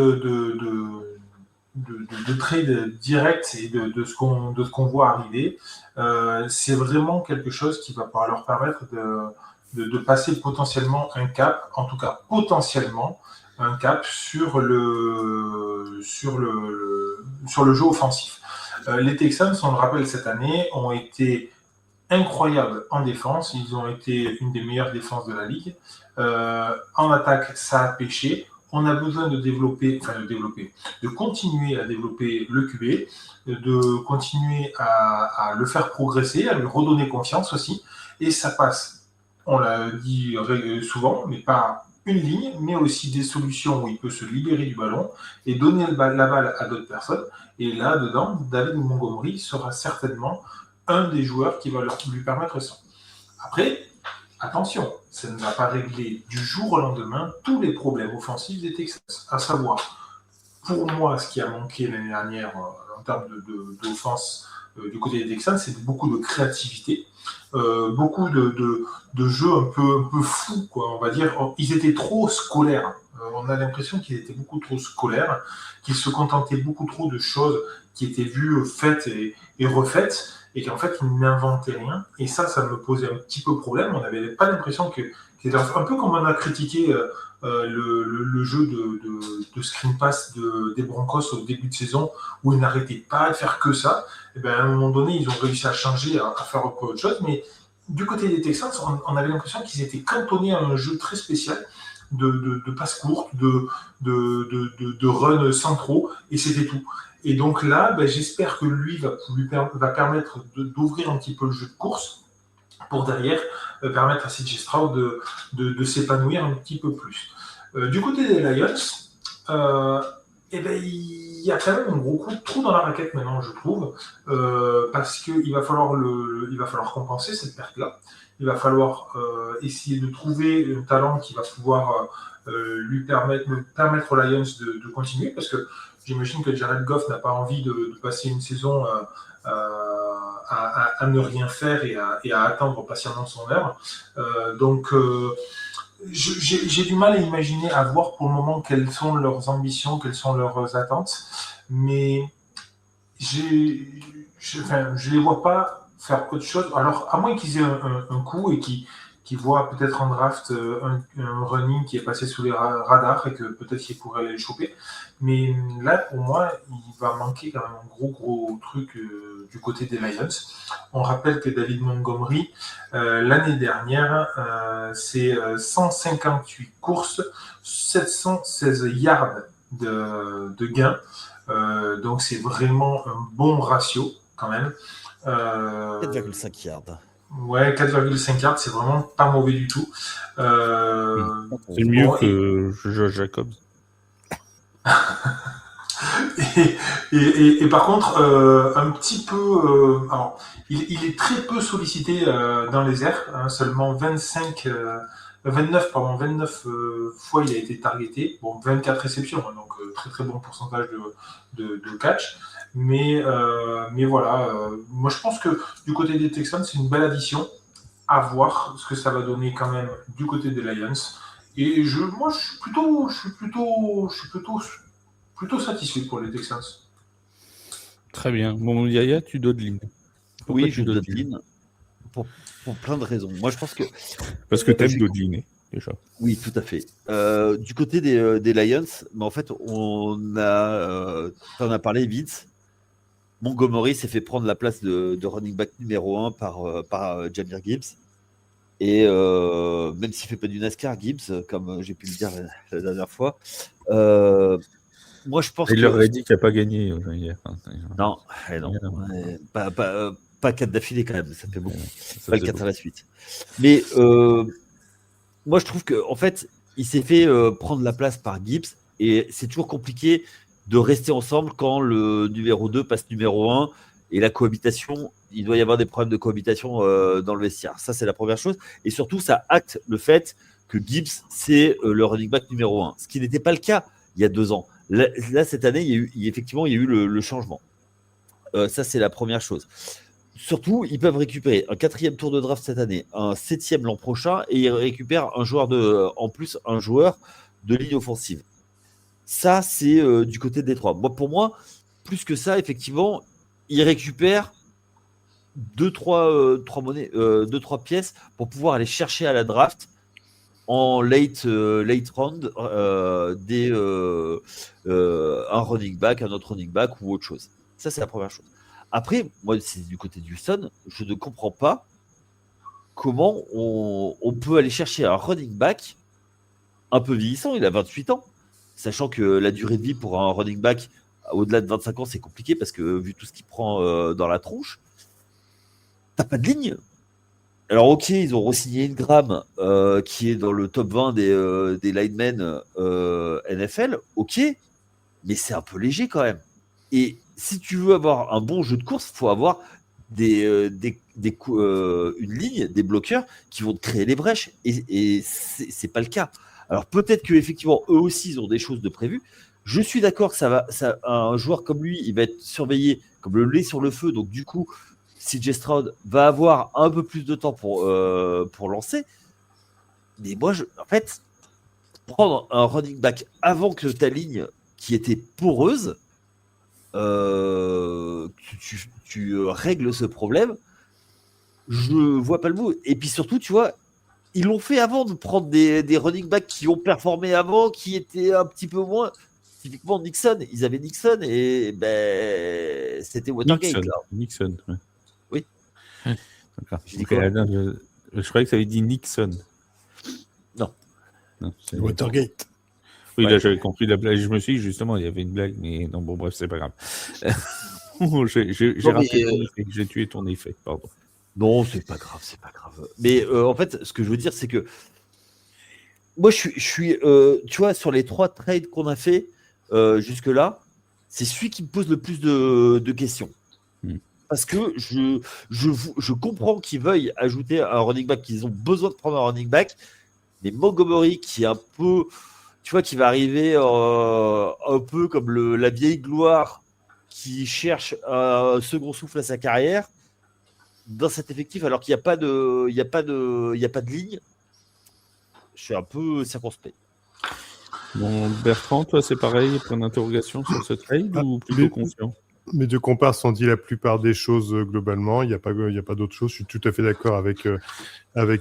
de trade direct et de ce qu'on voit arriver, c'est vraiment quelque chose qui va pouvoir leur permettre de passer potentiellement un cap, en tout cas potentiellement un cap sur le jeu offensif. Les Texans, on le rappelle cette année, ont été incroyables en défense, ils ont été une des meilleures défenses de la ligue. En attaque, ça a pêché. On a besoin de continuer à développer le QB, de continuer à le faire progresser, à lui redonner confiance aussi. Et ça passe, on l'a dit souvent, mais pas une ligne, mais aussi des solutions où il peut se libérer du ballon et donner la balle à d'autres personnes. Et là-dedans, David Montgomery sera certainement un des joueurs qui va lui permettre ça. Après, attention, ça ne va pas régler du jour au lendemain tous les problèmes offensifs des Texans. À savoir, pour moi, ce qui a manqué l'année dernière en termes d'offense du côté des Texans, c'est beaucoup de créativité, beaucoup de jeux un peu fous, quoi, on va dire. Ils étaient trop scolaires. On a l'impression qu'ils étaient beaucoup trop scolaires, qu'ils se contentaient beaucoup trop de choses qui étaient vues, faites et refaites, et qu'en fait, ils n'inventaient rien. Et ça me posait un petit peu problème. On n'avait pas l'impression que c'était un peu comme on a critiqué le jeu de screen pass des Broncos au début de saison, où ils n'arrêtaient pas de faire que ça. Et bien, à un moment donné, ils ont réussi à changer, à faire autre chose. Mais du côté des Texans, on avait l'impression qu'ils étaient cantonnés à un jeu très spécial de passes courtes, de runs centraux, et c'était tout. Et donc là, j'espère que lui va permettre d'ouvrir un petit peu le jeu de course pour derrière permettre à CJ Stroud de s'épanouir un petit peu plus. Du côté des Lions, il y a quand même un gros trou dans la raquette maintenant, je trouve, parce qu'il va falloir compenser cette perte-là. Il va falloir essayer de trouver un talent qui va pouvoir permettre aux Lions de continuer, parce que j'imagine que Jared Goff n'a pas envie de passer une saison à ne rien faire et à attendre patiemment son heure. Donc, j'ai du mal à imaginer, à voir pour le moment quelles sont leurs ambitions, quelles sont leurs attentes, mais je les vois pas faire autre chose. Alors, à moins qu'ils aient un coup et qu'ils voient peut-être en draft un running qui est passé sous les radars et que peut-être qu'ils pourraient aller le choper. Mais là, pour moi, il va manquer quand même un gros truc du côté des Lions. On rappelle que David Montgomery, l'année dernière, c'est 158 courses, 716 yards de gains. Donc, c'est vraiment un bon ratio quand même. 4,5 yards. Ouais, 4,5 yards, c'est vraiment pas mauvais du tout. C'est mieux que Josh Jacobs. Et par contre, un petit peu. Alors, il est très peu sollicité dans les airs, hein, seulement 29 fois il a été targeté. Bon, 24 réceptions, hein, donc très très bon pourcentage de catch. Mais voilà, moi je pense que du côté des Texans, c'est une belle addition. À voir ce que ça va donner quand même du côté des Lions. Et moi, je suis plutôt satisfait pour les Texans. Très bien. Bon, Yaya, tu dodelines. Oui, je dodeline pour plein de raisons. Moi, je pense que... Parce que tu aimes dodeliner, déjà. Oui, tout à fait. Du côté des Lions, mais en fait, on a parlé vite. Montgomery s'est fait prendre la place de running back numéro 1 par Jahmyr Gibbs. Et même s'il ne fait pas du NASCAR, Gibbs, comme j'ai pu le dire la dernière fois, moi je pense Il leur a dit qu'il n'a pas gagné hier. Non, pas 4 d'affilée quand même, ça fait beaucoup. Pas le 4 à la suite. Mais moi je trouve qu'en fait, il s'est fait prendre la place par Gibbs et c'est toujours compliqué de rester ensemble quand le numéro 2 passe numéro 1 et la cohabitation, il doit y avoir des problèmes de cohabitation dans le vestiaire. Ça, c'est la première chose. Et surtout, ça acte le fait que Gibbs, c'est le running back numéro 1, ce qui n'était pas le cas il y a 2 ans. Là cette année, il y a eu le changement. Ça, c'est la première chose. Surtout, ils peuvent récupérer un 4e tour de draft cette année, un 7e l'an prochain, et ils récupèrent un joueur de ligne offensive. Ça, c'est du côté de Détroit. Pour moi, plus que ça, effectivement, ils récupèrent 2-3 pièces pour pouvoir aller chercher à la draft en late round un running back, un autre running back ou autre chose. Ça, c'est la première chose. Après, moi, c'est du côté du Houston, je ne comprends pas comment on peut aller chercher un running back un peu vieillissant, il a 28 ans, sachant que la durée de vie pour un running back au-delà de 25 ans, c'est compliqué parce que vu tout ce qu'il prend dans la tronche, t'as pas de ligne. Alors, ok, ils ont re-signé Ingram, qui est dans le top 20 des linemen NFL, ok, mais c'est un peu léger quand même. Et si tu veux avoir un bon jeu de course, il faut avoir une ligne, des bloqueurs qui vont te créer les brèches. Et c'est pas le cas. Alors peut-être qu'effectivement, eux aussi, ils ont des choses de prévues. Je suis d'accord que un joueur comme lui, il va être surveillé comme le lait sur le feu. Donc du coup, CJ Stroud va avoir un peu plus de temps pour lancer. Mais moi, en fait, prendre un running back avant que ta ligne qui était poreuse, tu règles ce problème, je vois pas le mot. Et puis surtout, tu vois, ils l'ont fait avant de prendre des running backs qui ont performé avant, qui étaient un petit peu moins. Typiquement Nixon, ils avaient Nixon et ben c'était Watergate. Nixon, ouais. Oui. D'accord. J'ai dit quoi ? Je croyais que ça avait dit Nixon. Non, c'est Watergate. Oui, Ouais. là j'avais compris la blague. Je me suis dit justement, il y avait une blague, mais non, bon, bref, c'est pas grave. J'ai Non, raté mais, ton effet, j'ai tué ton effet, pardon. non, c'est pas grave, c'est pas grave. Mais en fait, ce que je veux dire, c'est que moi, je suis tu vois, sur les 3 trades qu'on a fait jusque-là, c'est celui qui me pose le plus de questions. Parce que je comprends qu'ils veuillent ajouter un running back, qu'ils ont besoin de prendre un running back, mais Montgomery, qui est un peu, tu vois, qui va arriver un peu comme la vieille gloire qui cherche un second souffle à sa carrière, dans cet effectif, alors qu'il n'y a pas de ligne, je suis un peu circonspect. Bon, Bertrand, toi, c'est pareil, point d'interrogation sur ce trade ou plutôt confiant? Mes deux compars sont dit la plupart des choses globalement. Il n'y a pas d'autre chose. Je suis tout à fait d'accord avec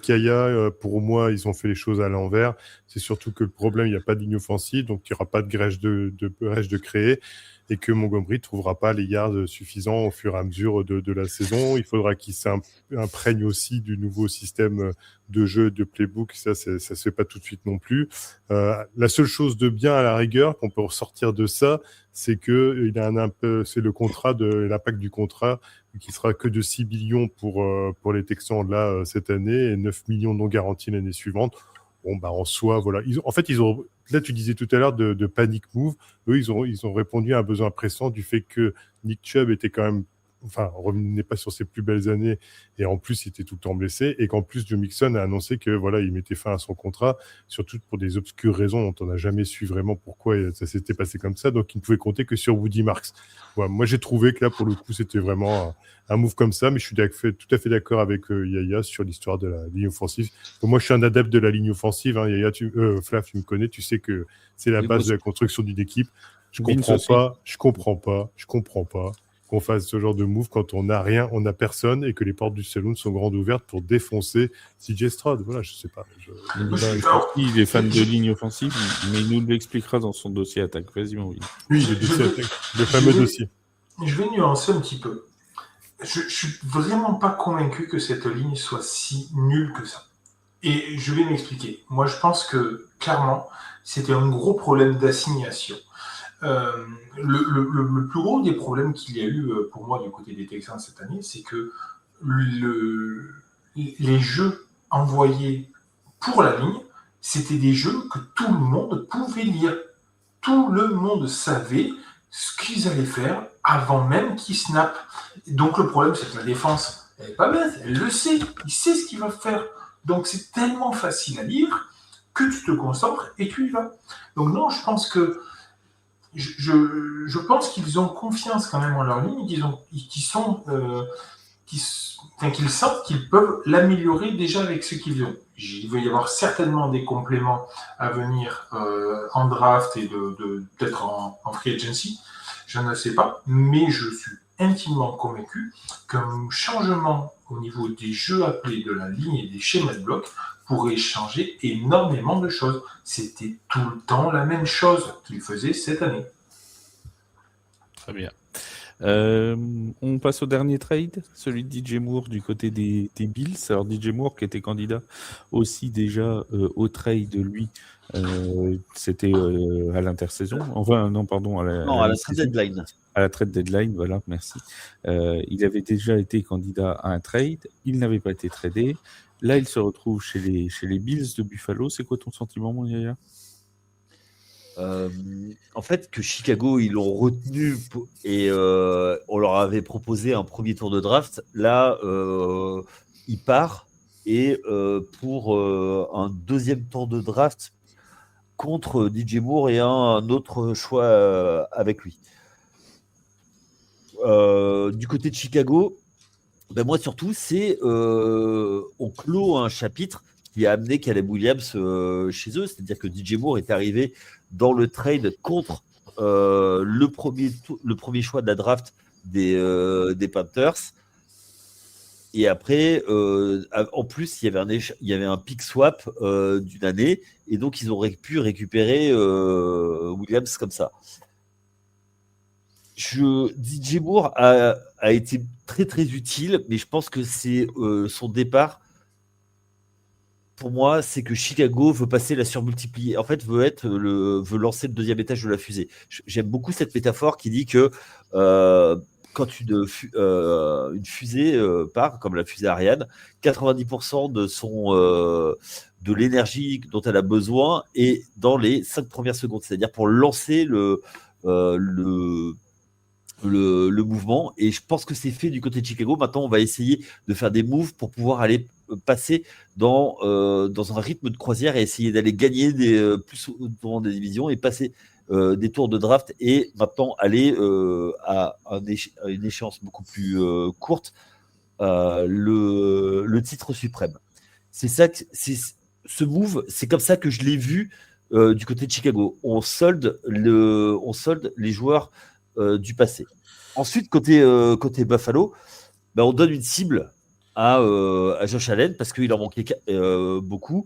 Yaya. Pour moi, ils ont fait les choses à l'envers. C'est surtout que le problème, il n'y a pas de ligne offensive, donc il n'y aura pas de brèche de créer, et que Montgomery ne trouvera pas les yards suffisants au fur et à mesure de la saison. Il faudra qu'il s'imprègne aussi du nouveau système de jeu, de playbook. Ça se fait pas tout de suite non plus. La seule chose de bien à la rigueur qu'on peut ressortir de ça, c'est que il a c'est le contrat l'impact du contrat qui sera que de 6 millions pour les Texans là cette année et 9 millions non garantis l'année suivante. Bon, bah, en soi, voilà. Là, tu disais tout à l'heure de panic move. Eux, ils ont répondu à un besoin pressant du fait que Nick Chubb était quand même, revenait pas sur ses plus belles années, et en plus, il était tout le temps blessé, et qu'en plus, Joe Mixon a annoncé que, voilà, il mettait fin à son contrat, surtout pour des obscures raisons dont on n'a jamais su vraiment pourquoi ça s'était passé comme ça, donc il ne pouvait compter que sur Woody Marks. Voilà, moi, j'ai trouvé que là, pour le coup, c'était vraiment un move comme ça, mais je suis tout à fait d'accord avec Yaya sur l'histoire de la ligne offensive. Moi, je suis un adepte de la ligne offensive, hein. Yaya, Flav, tu me connais, tu sais que c'est la base de la construction d'une équipe. Je comprends pas qu'on fasse ce genre de move quand on n'a rien, on n'a personne, et que les portes du saloon sont grandes ouvertes pour défoncer CJ Stroud. Voilà, je sais pas. Il est fan de ligne offensive, mais il nous l'expliquera dans son dossier attaque. Vas-y, mon Willy. Oui, le fameux dossier. Je vais nuancer un petit peu. Je suis vraiment pas convaincu que cette ligne soit si nulle que ça. Et je vais m'expliquer. Moi, je pense que, clairement, c'était un gros problème d'assignation. Le plus gros des problèmes qu'il y a eu pour moi du côté des Texans cette année, c'est que les jeux envoyés pour la ligne, c'était des jeux que tout le monde pouvait lire. Tout le monde savait ce qu'ils allaient faire avant même qu'ils snappent. Donc le problème, c'est que la défense, elle n'est pas bête, elle le sait, il sait ce qu'il va faire. Donc c'est tellement facile à lire que tu te concentres et tu y vas. Donc non, je pense qu'ils ont confiance quand même en leur ligne, qu'ils sentent qu'ils peuvent l'améliorer déjà avec ce qu'ils ont. Il va y avoir certainement des compléments à venir en draft et peut-être en free agency, je ne sais pas, mais je suis intimement convaincu qu'un changement au niveau des jeux appelés de la ligne et des schémas de bloc pourrait changer énormément de choses. C'était tout le temps la même chose qu'ils faisaient cette année. Très bien. On passe au dernier trade, celui de DJ Moore du côté des Bills. Alors DJ Moore qui était candidat aussi déjà au trade, lui, c'était à l'intersaison. Enfin non, pardon, à la trade deadline. À la trade deadline, voilà, merci. Il avait déjà été candidat à un trade, il n'avait pas été tradé. Là, il se retrouve chez les Bills de Buffalo. C'est quoi ton sentiment, mon Yaya? En fait, que Chicago, ils l'ont retenu et on leur avait proposé un premier tour de draft. Là, il part et pour un deuxième tour de draft contre DJ Moore et un autre choix avec lui. Du côté de Chicago, ben moi surtout, c'est on clôt un chapitre qui a amené Caleb Williams chez eux, c'est-à-dire que DJ Moore est arrivé dans le trade contre le premier choix de la draft des Panthers. Et après, en plus, il y avait un pick swap d'une année, et donc ils ont pu récupérer Williams comme ça. DJ Moore a été très très utile, mais je pense que c'est son départ. Pour moi, c'est que Chicago veut passer la surmultiplier. En fait, veut lancer le deuxième étage de la fusée. J'aime beaucoup cette métaphore qui dit que quand une fusée part, comme la fusée Ariane, 90% de l'énergie dont elle a besoin est dans les 5 premières secondes, c'est-à-dire pour lancer le mouvement. Et je pense que c'est fait du côté de Chicago. Maintenant, on va essayer de faire des moves pour pouvoir aller passer dans un rythme de croisière et essayer d'aller gagner plus dans des divisions et passer des tours de draft et maintenant aller à une échéance beaucoup plus courte, le titre suprême. C'est ça ce move, c'est comme ça que je l'ai vu du côté de Chicago. On solde les joueurs du passé. Ensuite, côté Buffalo, ben, on donne une cible à Josh Allen parce qu'il en manquait beaucoup.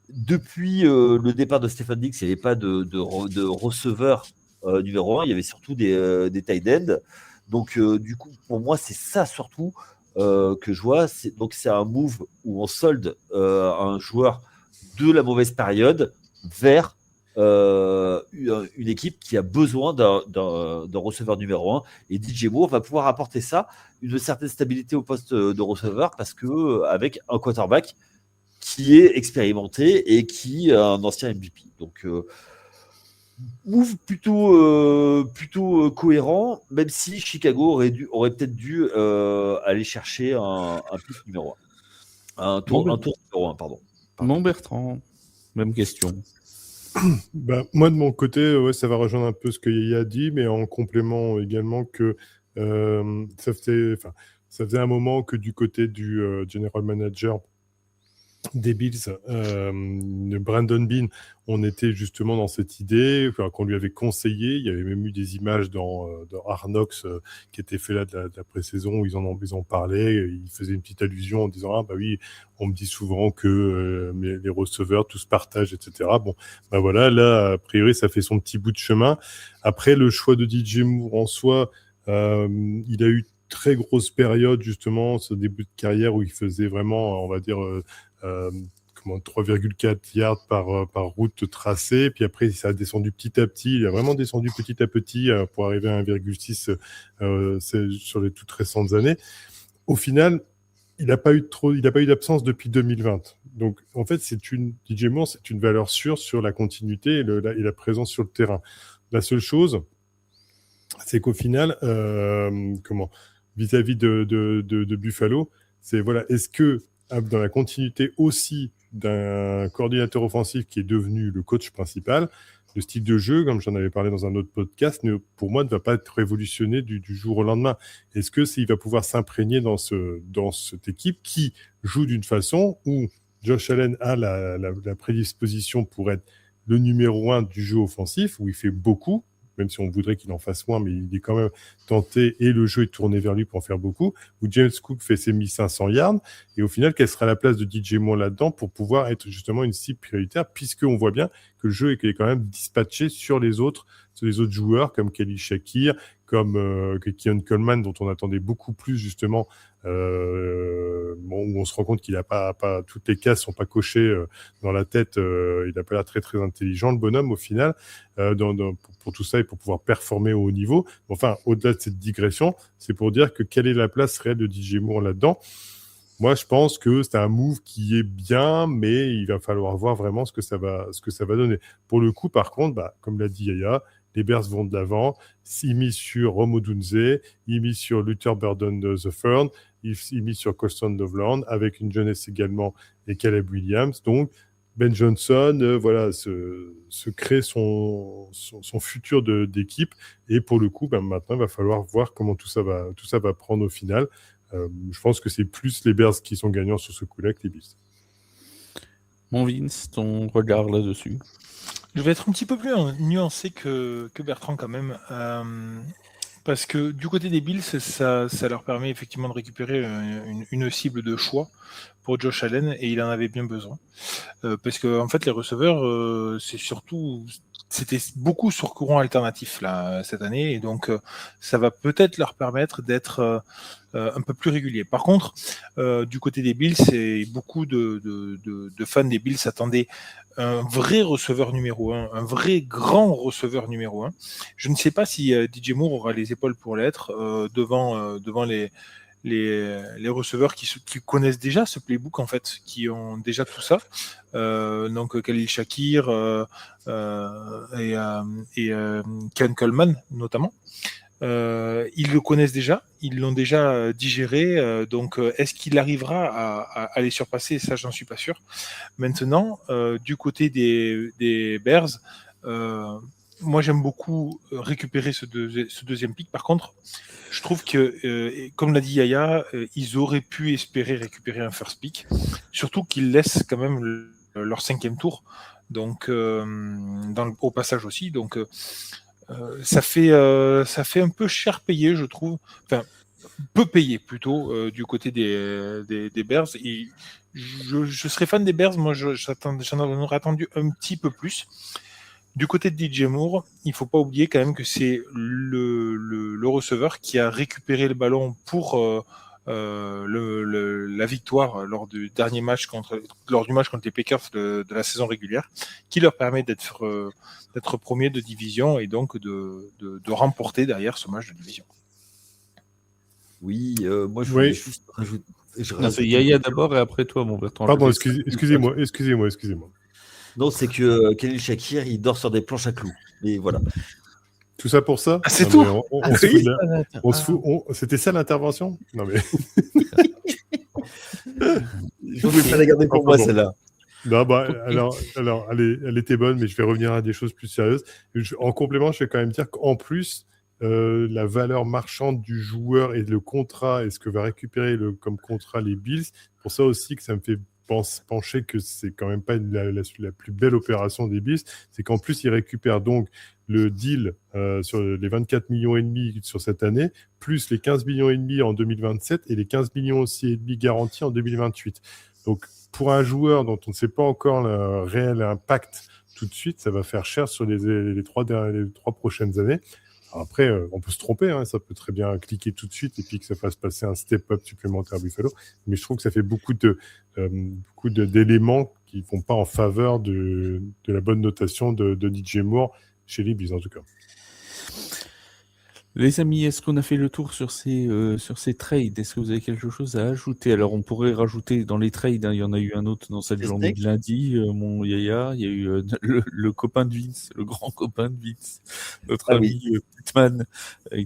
Depuis le départ de Stefon Diggs, il n'y avait pas de receveur numéro 1, il y avait surtout des tight ends. Donc, du coup, pour moi, c'est ça surtout que je vois. Donc, c'est un move où on solde un joueur de la mauvaise période vers une équipe qui a besoin d'un receveur numéro 1 et DJ Moore va pouvoir apporter ça, une certaine stabilité au poste de receveur parce que avec un quarterback qui est expérimenté et qui a un ancien MVP. Donc move plutôt cohérent, même si Chicago aurait peut-être dû aller chercher un pick numéro 1. Un tour numéro 1, pardon. Mon Bertrand, même question. Bah, moi, de mon côté, ouais, ça va rejoindre un peu ce que Yaya a dit, mais en complément également que ça faisait un moment que du côté du general manager des Bills, de Brandon Beane, on était justement dans cette idée qu'on lui avait conseillé. Il y avait même eu des images dans Hard Knocks qui étaient faites là de la pré-saison où ils en parlaient. Ils faisaient une petite allusion en disant « Ah bah oui, on me dit souvent que les receveurs tous partagent, etc. » Bon, bah voilà, là, a priori, ça fait son petit bout de chemin. Après, le choix de DJ Moore en soi, il a eu très grosse période justement, ce début de carrière où il faisait vraiment, on va dire, 3,4 yards par route tracée, puis après ça a descendu petit à petit, il a vraiment descendu petit à petit pour arriver à 1,6 sur les toutes récentes années. Au final, il n'a pas eu d'absence depuis 2020. Donc en fait, DJ Moore, c'est une valeur sûre sur la continuité et la présence sur le terrain. La seule chose, c'est qu'au final, vis-à-vis de Buffalo, c'est voilà, est-ce que dans la continuité aussi d'un coordinateur offensif qui est devenu le coach principal, le style de jeu, comme j'en avais parlé dans un autre podcast, pour moi, ne va pas être révolutionné du jour au lendemain. Est-ce que il va pouvoir s'imprégner dans cette équipe qui joue d'une façon où Josh Allen a la prédisposition pour être le numéro 1 du jeu offensif, où il fait beaucoup, même si on voudrait qu'il en fasse moins, mais il est quand même tenté et le jeu est tourné vers lui pour en faire beaucoup, où James Cook fait ses 1500 yards, et au final, quelle sera la place de DJ Moore là-dedans pour pouvoir être justement une cible prioritaire, puisqu'on voit bien que le jeu est quand même dispatché sur les autres joueurs, comme Kelly Shakir, que Keon Coleman, dont on attendait beaucoup plus justement, où on se rend compte qu'il a pas toutes les cases sont pas cochées dans la tête. Il a pas l'air très très intelligent, le bonhomme, au final, pour tout ça et pour pouvoir performer au haut niveau. Enfin, au-delà de cette digression, c'est pour dire que quelle est la place réelle de DJ Moore là-dedans. Moi, je pense que c'est un move qui est bien, mais il va falloir voir vraiment ce que ça va donner. Pour le coup, par contre, comme l'a dit Yaya, les Bears vont de l'avant. Il mise sur Rome Odunze, il mise sur Luther Burden III, il mise sur Colston Loveland, avec une jeunesse également, et Caleb Williams. Donc, Ben Johnson, se crée son futur d'équipe. Et pour le coup, maintenant, il va falloir voir comment tout ça va prendre au final. Je pense que c'est plus les Bears qui sont gagnants sur ce coup-là que les Bills. Mon Vince, ton regard là-dessus? Je vais être un petit peu plus nuancé que Bertrand quand même, parce que du côté des Bills, ça leur permet effectivement de récupérer une cible de choix pour Josh Allen, et il en avait bien besoin. Parce que en fait, les receveurs, c'était beaucoup sur courant alternatif là cette année, et donc ça va peut-être leur permettre d'être un peu plus régulier. Par contre, du côté des Bills, beaucoup de fans des Bills attendaient un vrai receveur numéro 1, un vrai grand receveur numéro 1. Je ne sais pas si DJ Moore aura les épaules pour l'être devant les receveurs qui connaissent déjà ce playbook, en fait, qui ont déjà tout ça. Donc Khalil Shakir et Ken Coleman notamment. Ils le connaissent déjà, ils l'ont déjà digéré, donc est-ce qu'il arrivera à les surpasser? Ça, j'en suis pas sûr. Maintenant, du côté des Bears, moi j'aime beaucoup récupérer ce deuxième pick. Par contre, je trouve que, comme l'a dit Yaya, ils auraient pu espérer récupérer un first pick, surtout qu'ils laissent quand même leur 5e tour, donc au passage aussi, donc ça fait un peu cher payé, je trouve. Enfin, peu payé plutôt du côté des Bears. Et je serais fan des Bears, moi j'en aurais attendu un petit peu plus. Du côté de DJ Moore, il ne faut pas oublier quand même que c'est le receveur qui a récupéré le ballon pour la victoire lors du match contre les Packers de la saison régulière, qui leur permet d'être premier de division et donc de remporter derrière ce match de division. Oui, moi je voulais juste rajouter. C'est Yaya d'abord et après toi, mon Bertrand. Pardon, excusez-moi. Non, c'est que Khalil Shakir, il dort sur des planches à clous. Et voilà. Tout ça pour ça? C'est tout. C'était ça l'intervention? Non mais. Je voulais pas la garder pour moi, celle-là. Non, alors, elle était bonne, mais je vais revenir à des choses plus sérieuses. En complément, je vais quand même dire qu'en plus, la valeur marchande du joueur et le contrat, et ce que va récupérer comme contrat les Bills, pour ça aussi que ça me fait pencher que c'est quand même pas la plus belle opération des Bills, c'est qu'en plus ils récupèrent donc le deal sur les 24 millions et demi sur cette année, plus les 15 millions et demi en 2027 et les 15 millions aussi et demi garantis en 2028. Donc pour un joueur dont on ne sait pas encore le réel impact tout de suite, ça va faire cher sur les trois prochaines années. Après, on peut se tromper, hein, ça peut très bien cliquer tout de suite et puis que ça fasse passer un step-up supplémentaire à Buffalo. Mais je trouve que ça fait beaucoup d'éléments qui ne vont pas en faveur de la bonne notation de DJ Moore chez les Bills, en tout cas. Les amis, est-ce qu'on a fait le tour sur ces trades? Est-ce que vous avez quelque chose à ajouter? Alors, on pourrait rajouter dans les trades, hein, il y en a eu un autre dans cette journée de lundi, mon Yaya, il y a eu le copain de Vince, le grand copain de Vince, notre ami Pittman,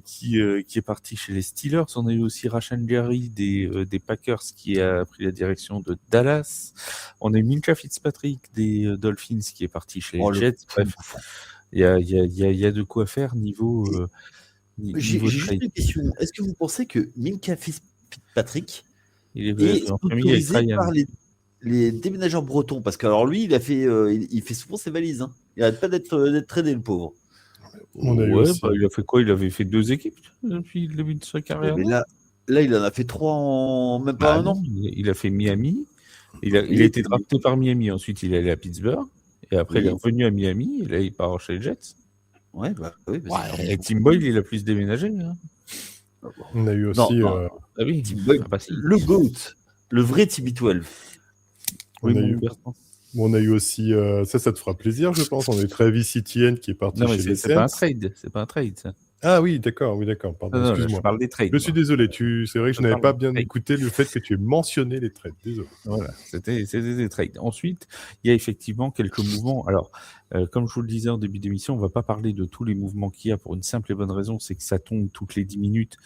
qui est parti chez les Steelers. On a eu aussi Rashan Gary des Packers qui a pris la direction de Dallas. On a eu Minkah Fitzpatrick des Dolphins qui est parti chez les Jets. Bref, il y a de quoi faire niveau... J'ai juste une question. Est-ce que vous pensez que Minkah Fitzpatrick est autorisé par les déménageurs bretons? Parce que alors lui, il fait souvent ses valises. Hein. Il n'arrête pas d'être tradé, le pauvre. Il a fait quoi? Il avait fait 2 équipes depuis le début de sa carrière. Mais là, il en a fait 3 en même pas un an. Il a fait Miami. Il a été drafté par Miami. Ensuite, il est allé à Pittsburgh. Et après, il est revenu à Miami. Et là, il part chez les Jets. Ouais, bah oui. Bah, Ouais, Tim Boyle, il a plus déménagé. Hein. On a eu Non, aussi. non. Ah oui, Tim Boyle, ah bah si. le GOAT, le vrai TB12. Oui, On a mon eu- Bertrand. On a eu aussi. Ça te fera plaisir, je pense. On a eu Travis Etienne qui est parti Non, mais chez les c'est pas un Saints. trade. C'est pas un trade, ça. Ah oui, d'accord, pardon, Non, là, excuse-moi. je parle des trades. Je suis moi. désolé, c'est vrai que je n'avais parle pas des bien trades. écouté le fait que tu aies mentionné les trades, désolé. Voilà, c'était des trades. Ensuite, il y a effectivement quelques mouvements. Alors, comme je vous le disais en début d'émission, on va pas parler de tous les mouvements qu'il y a pour une simple et bonne raison, c'est que ça tombe toutes les 10 minutes.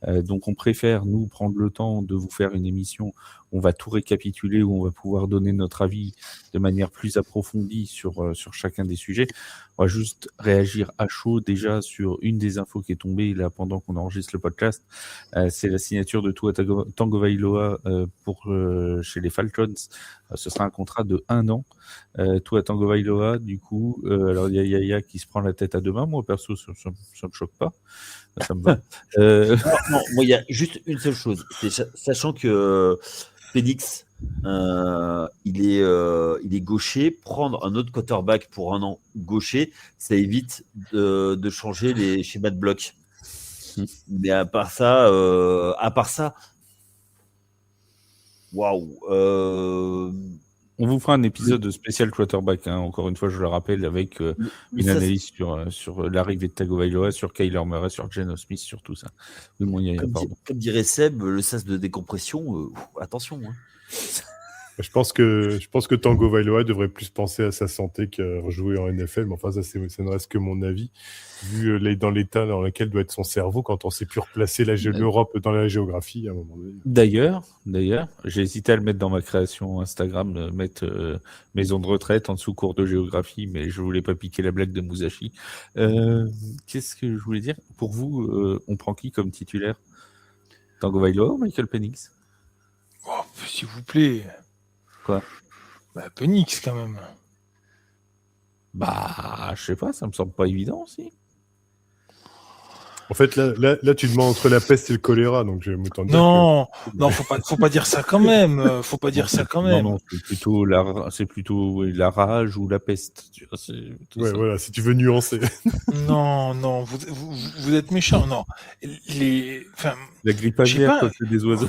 Donc, on préfère, nous, prendre le temps de vous faire une émission. On va tout récapituler, où on va pouvoir donner notre avis de manière plus approfondie sur chacun des sujets. On va juste réagir à chaud déjà sur une des infos qui est tombée là pendant qu'on enregistre le podcast. C'est la signature de Tua Tagovailoa chez les Falcons. Ce sera un contrat de 1 an. Tua Tagovailoa, du coup, alors il y a Yaya qui se prend la tête à deux mains. Moi, perso, ça me choque pas. Ça me va. Non, moi, il y a juste une seule chose. Sachant que Phoenix, il est gaucher. Prendre un autre quarterback pour 1 an gaucher, ça évite de changer les schémas de bloc. Mais à part ça, waouh. On vous fera un épisode spécial quarterback, hein, encore une fois, je le rappelle, avec une analyse sur l'arrivée de Tagovailoa, sur Kyler Murray, sur Geno Smith, sur tout ça. Oui, mon Yaya, pardon. Comme dirait Seb, le sas de décompression, attention. Hein. Je pense que Tango Vailoa devrait plus penser à sa santé qu'à rejouer en NFL, mais enfin, ça ne reste que mon avis, vu dans l'état dans lequel doit être son cerveau quand on sait plus replacer l'Europe dans la géographie à un moment donné. D'ailleurs, j'ai hésité à le mettre dans ma création Instagram, mettre maison de retraite en dessous cours de géographie, mais je voulais pas piquer la blague de Musashi. Qu'est-ce que je voulais dire? Pour vous, on prend qui comme titulaire? Tango Vailoa ou Michael Penix? Oh, s'il vous plaît. Quoi? Bah, Penix, quand même. Bah, je sais pas, ça me semble pas évident aussi. En fait, là, tu demandes entre la peste et le choléra, donc je vais m'entendre dire Non, faut pas dire ça quand même. Faut pas dire ça quand même. Non, c'est plutôt la rage ou la peste. Tu vois, ouais, voilà, si tu veux nuancer. Non, vous êtes méchant. Non, la grippe aviaire, quand c'est des oiseaux.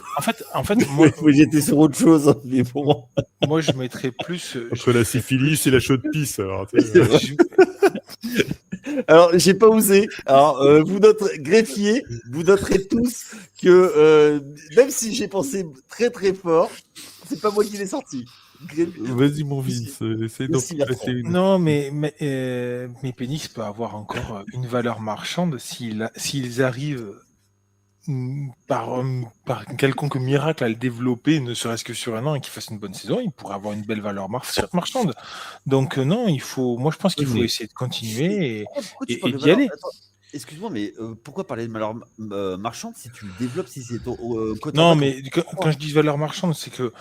En fait, moi, j'étais sur autre chose, mais bon. Moi, je mettrais plus entre la syphilis et la chaude pisse. Alors, j'ai pas osé. Alors, vous notre greffier, vous noterez tous que même si j'ai pensé très très fort, c'est pas moi qui l'ai sorti. Vas-y, mon Vince, essaye d'en placer une. Non, mais Penix peut avoir encore une valeur marchande s'ils arrivent par quelconque miracle à le développer, ne serait-ce que sur 1 an et qu'il fasse une bonne saison, il pourrait avoir une belle valeur marchande. Donc non, moi je pense qu'il faut essayer de continuer et d'y aller. Excuse-moi, mais pourquoi parler de valeur marchande si tu le développes, si c'est Non, mais quand je dis valeur marchande, c'est que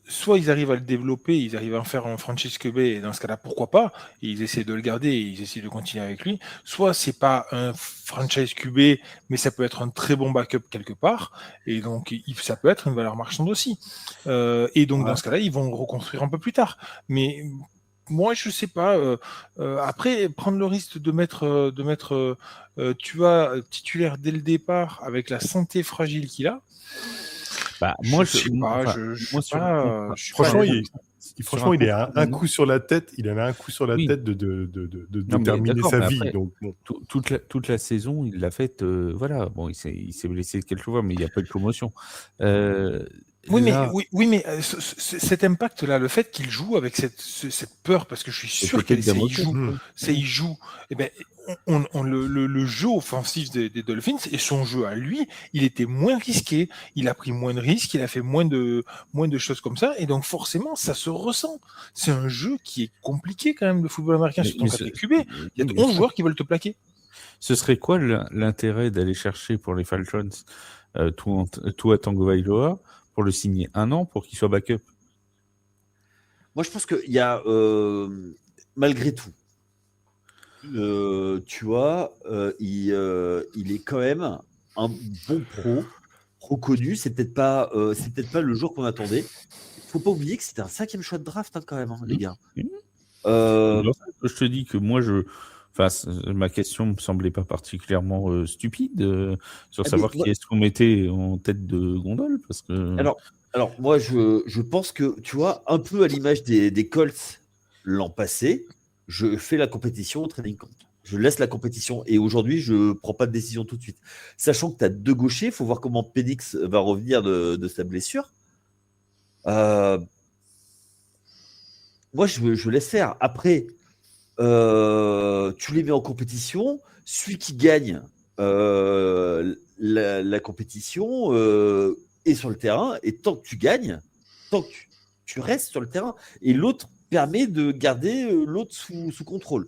soit ils arrivent à le développer, ils arrivent à en faire un franchise QB, et dans ce cas-là, pourquoi pas, et ils essaient de le garder, et ils essaient de continuer avec lui. Soit c'est pas un franchise QB, mais ça peut être un très bon backup quelque part, et donc ça peut être une valeur marchande aussi. Et donc dans ce cas-là, ils vont reconstruire un peu plus tard. Mais moi, je sais pas. Après, prendre le risque de mettre tu as titulaire dès le départ avec la santé fragile qu'il a. Bah, franchement, il a un coup sur la tête. Il avait un coup sur la tête de terminer sa vie. Après, donc, bon. toute la saison, il l'a faite. Voilà. Bon, il s'est blessé quelques fois, mais il n'y a pas de commotion. Oui, mais cet impact-là, le fait qu'il joue avec cette peur, parce que je suis sûr qu'il joue, eh ben, le jeu offensif des Dolphins et son jeu à lui, il était moins risqué, il a pris moins de risques, il a fait moins de choses comme ça, et donc forcément, ça se ressent. C'est un jeu qui est compliqué quand même, le football américain, surtout quand t'es QB. Il y a 11 joueurs qui veulent te plaquer. Ce serait quoi l'intérêt d'aller chercher pour les Falcons Tua Tagovailoa pour le signer 1 an pour qu'il soit backup? Moi, je pense qu'il y a, malgré tout, tu vois, il est quand même un bon pro connu. C'est peut-être pas le jour qu'on attendait. Faut pas oublier que c'était un 5e choix de draft, hein, quand même, hein, les gars. Je te dis que moi, Enfin, ma question me semblait pas particulièrement stupide sur Ah, savoir mais qui est-ce qu'on mettait en tête de gondole, parce que alors moi, je pense que, tu vois, un peu à l'image des Colts l'an passé, je fais la compétition au training camp. Je laisse la compétition et aujourd'hui, je ne prends pas de décision tout de suite. Sachant que tu as deux gauchers, il faut voir comment Penix va revenir de sa blessure. Euh, Moi, je laisse faire. Après, tu les mets en compétition. Celui qui gagne la compétition est sur le terrain. Et tant que tu gagnes, tant que tu restes sur le terrain. Et l'autre permet de garder l'autre sous contrôle.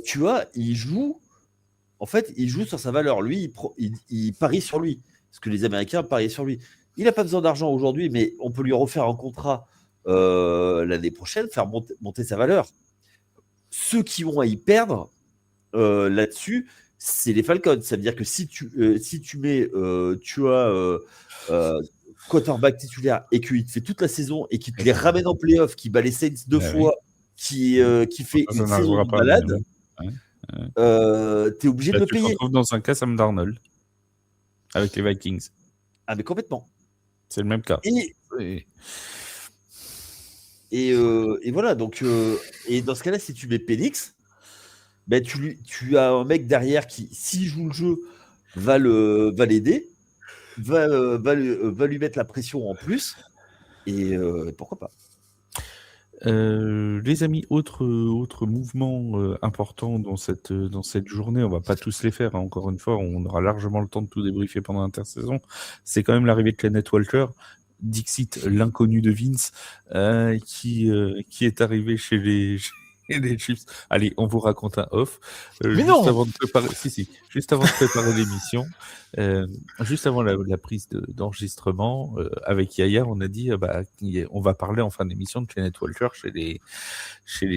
Tu vois, il joue. En fait, il joue sur sa valeur. Lui, il parie sur lui. Parce que les Américains parient sur lui. Il n'a pas besoin d'argent aujourd'hui, mais on peut lui refaire un contrat l'année prochaine, faire monter sa valeur. Ceux qui vont à y perdre là-dessus, c'est les Falcons. Ça veut dire que si tu mets, tu as quarterback titulaire et qu'il te fait toute la saison et qu'il te les ramène en playoff, qui bat les Saints deux fois, qui fait ça une saison n'arrivera de pas. malade, Ouais. tu es obligé de Là, le tu te payer. retrouves dans un cas Sam Darnold avec les Vikings. Ah, mais complètement. C'est le même cas. Et voilà, donc, et dans ce cas-là, si tu mets Penix, ben tu as un mec derrière qui, s'il joue le jeu, va l'aider, va lui mettre la pression en plus, et pourquoi pas. Les amis, autre mouvement important dans cette journée, on va pas tous les faire, hein, encore une fois, on aura largement le temps de tout débriefer pendant l'intersaison, c'est quand même l'arrivée de Kenneth Walker, Dixit, l'inconnu de Vince, qui est arrivé chez les Chiefs. Allez, on vous raconte un off. Mais non. Avant de préparer, juste avant de préparer l'émission, juste avant la prise d'enregistrement, avec Yaya, on a dit, on va parler en fin d'émission de Kenneth Walker chez les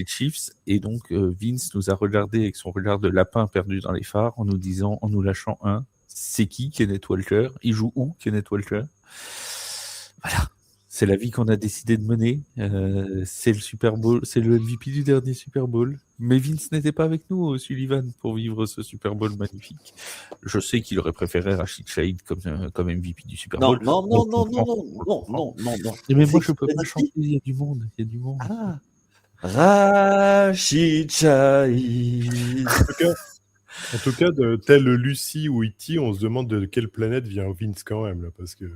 Chiefs. Et donc, Vince nous a regardé avec son regard de lapin perdu dans les phares en nous lâchant un. C'est qui Kenneth Walker? Il joue où Kenneth Walker? Voilà, c'est la vie qu'on a décidé de mener. C'est le Super Bowl, c'est le MVP du dernier Super Bowl. Mais Vince n'était pas avec nous, Sullivan, pour vivre ce Super Bowl magnifique. Je sais qu'il aurait préféré Rashid Shaheed comme MVP du Super Bowl. Non. Mais moi, je peux pas chanter. Il y a du monde. Ah, Rashid Shaheed. En tout cas, tel Lucie ou E.T., on se demande de quelle planète vient Vince quand même, là, parce que...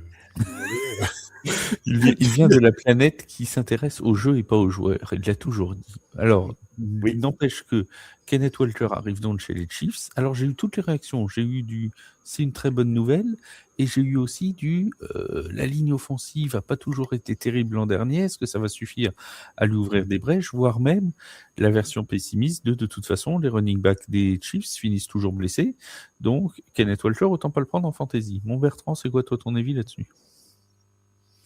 Il vient de la planète qui s'intéresse aux jeux et pas aux joueurs. Il l'a toujours dit. Alors, il n'empêche que Kenneth Walker arrive donc chez les Chiefs. Alors, j'ai eu toutes les réactions. J'ai eu c'est une très bonne nouvelle. Et j'ai eu aussi la ligne offensive n'a pas toujours été terrible l'an dernier. Est-ce que ça va suffire à lui ouvrir des brèches, voire même la version pessimiste de toute façon, les running backs des Chiefs finissent toujours blessés. Donc, Kenneth Walker, autant pas le prendre en fantasy. Mon Bertrand, c'est quoi toi ton avis là-dessus?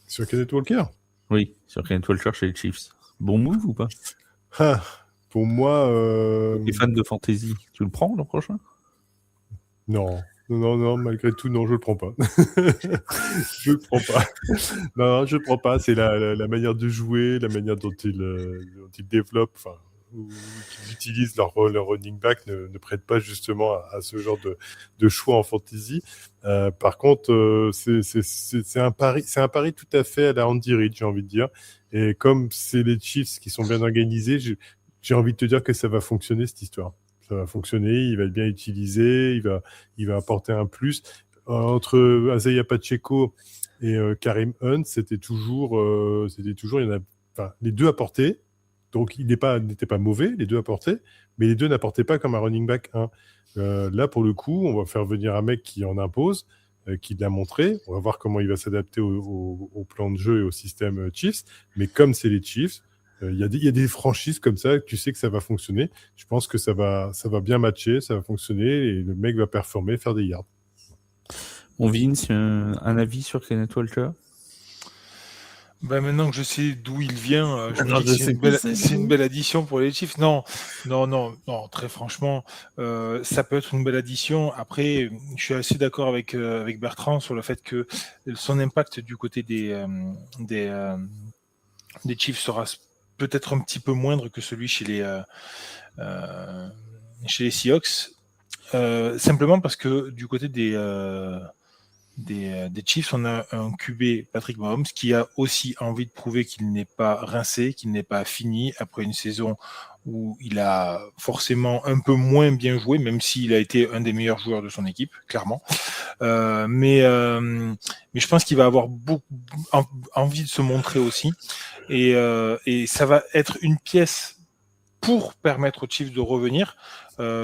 Sur Kenneth Walker? Oui, sur Kenneth Walker chez les Chiefs. Bon move ou pas? Pour moi... Les fans de fantasy, tu le prends l'an prochain? Non, malgré tout, non, je le prends pas. Je le prends pas. Non, je le prends pas. C'est la manière de jouer, la manière dont ils développent, enfin, ou qu'ils utilisent leur running back ne prête pas justement à ce genre de choix en fantasy. Par contre, c'est un pari tout à fait à la Andy Reid, j'ai envie de dire. Et comme c'est les Chiefs qui sont bien organisés, j'ai envie de te dire que ça va fonctionner cette histoire. Ça va fonctionner, il va être bien utilisé, il va apporter un plus. Entre Isaiah Pacheco et Kareem Hunt, c'était toujours, il y en a, enfin, les deux apportaient. Donc, il n'était pas mauvais, les deux apportaient, mais les deux n'apportaient pas comme un running back 1. Là, pour le coup, on va faire venir un mec qui en impose, qui l'a montré. On va voir comment il va s'adapter au plan de jeu et au système Chiefs. Mais comme c'est les Chiefs, il y a des franchises comme ça, tu sais que ça va fonctionner. Je pense que ça va bien matcher, ça va fonctionner et le mec va performer, faire des yards. On Vince, un avis sur Kenneth Walker? Maintenant que je sais d'où il vient, je me dis que c'est une belle addition pour les Chiefs. Non, très franchement, ça peut être une belle addition. Après, je suis assez d'accord avec Bertrand sur le fait que son impact du côté des Chiefs sera peut-être un petit peu moindre que celui chez chez les Seahawks, simplement parce que du côté des Chiefs, on a un QB, Patrick Mahomes, qui a aussi envie de prouver qu'il n'est pas rincé, qu'il n'est pas fini après une saison où il a forcément un peu moins bien joué, même s'il a été un des meilleurs joueurs de son équipe, clairement. Mais je pense qu'il va avoir beaucoup envie de se montrer aussi. Et ça va être une pièce pour permettre aux Chiefs de revenir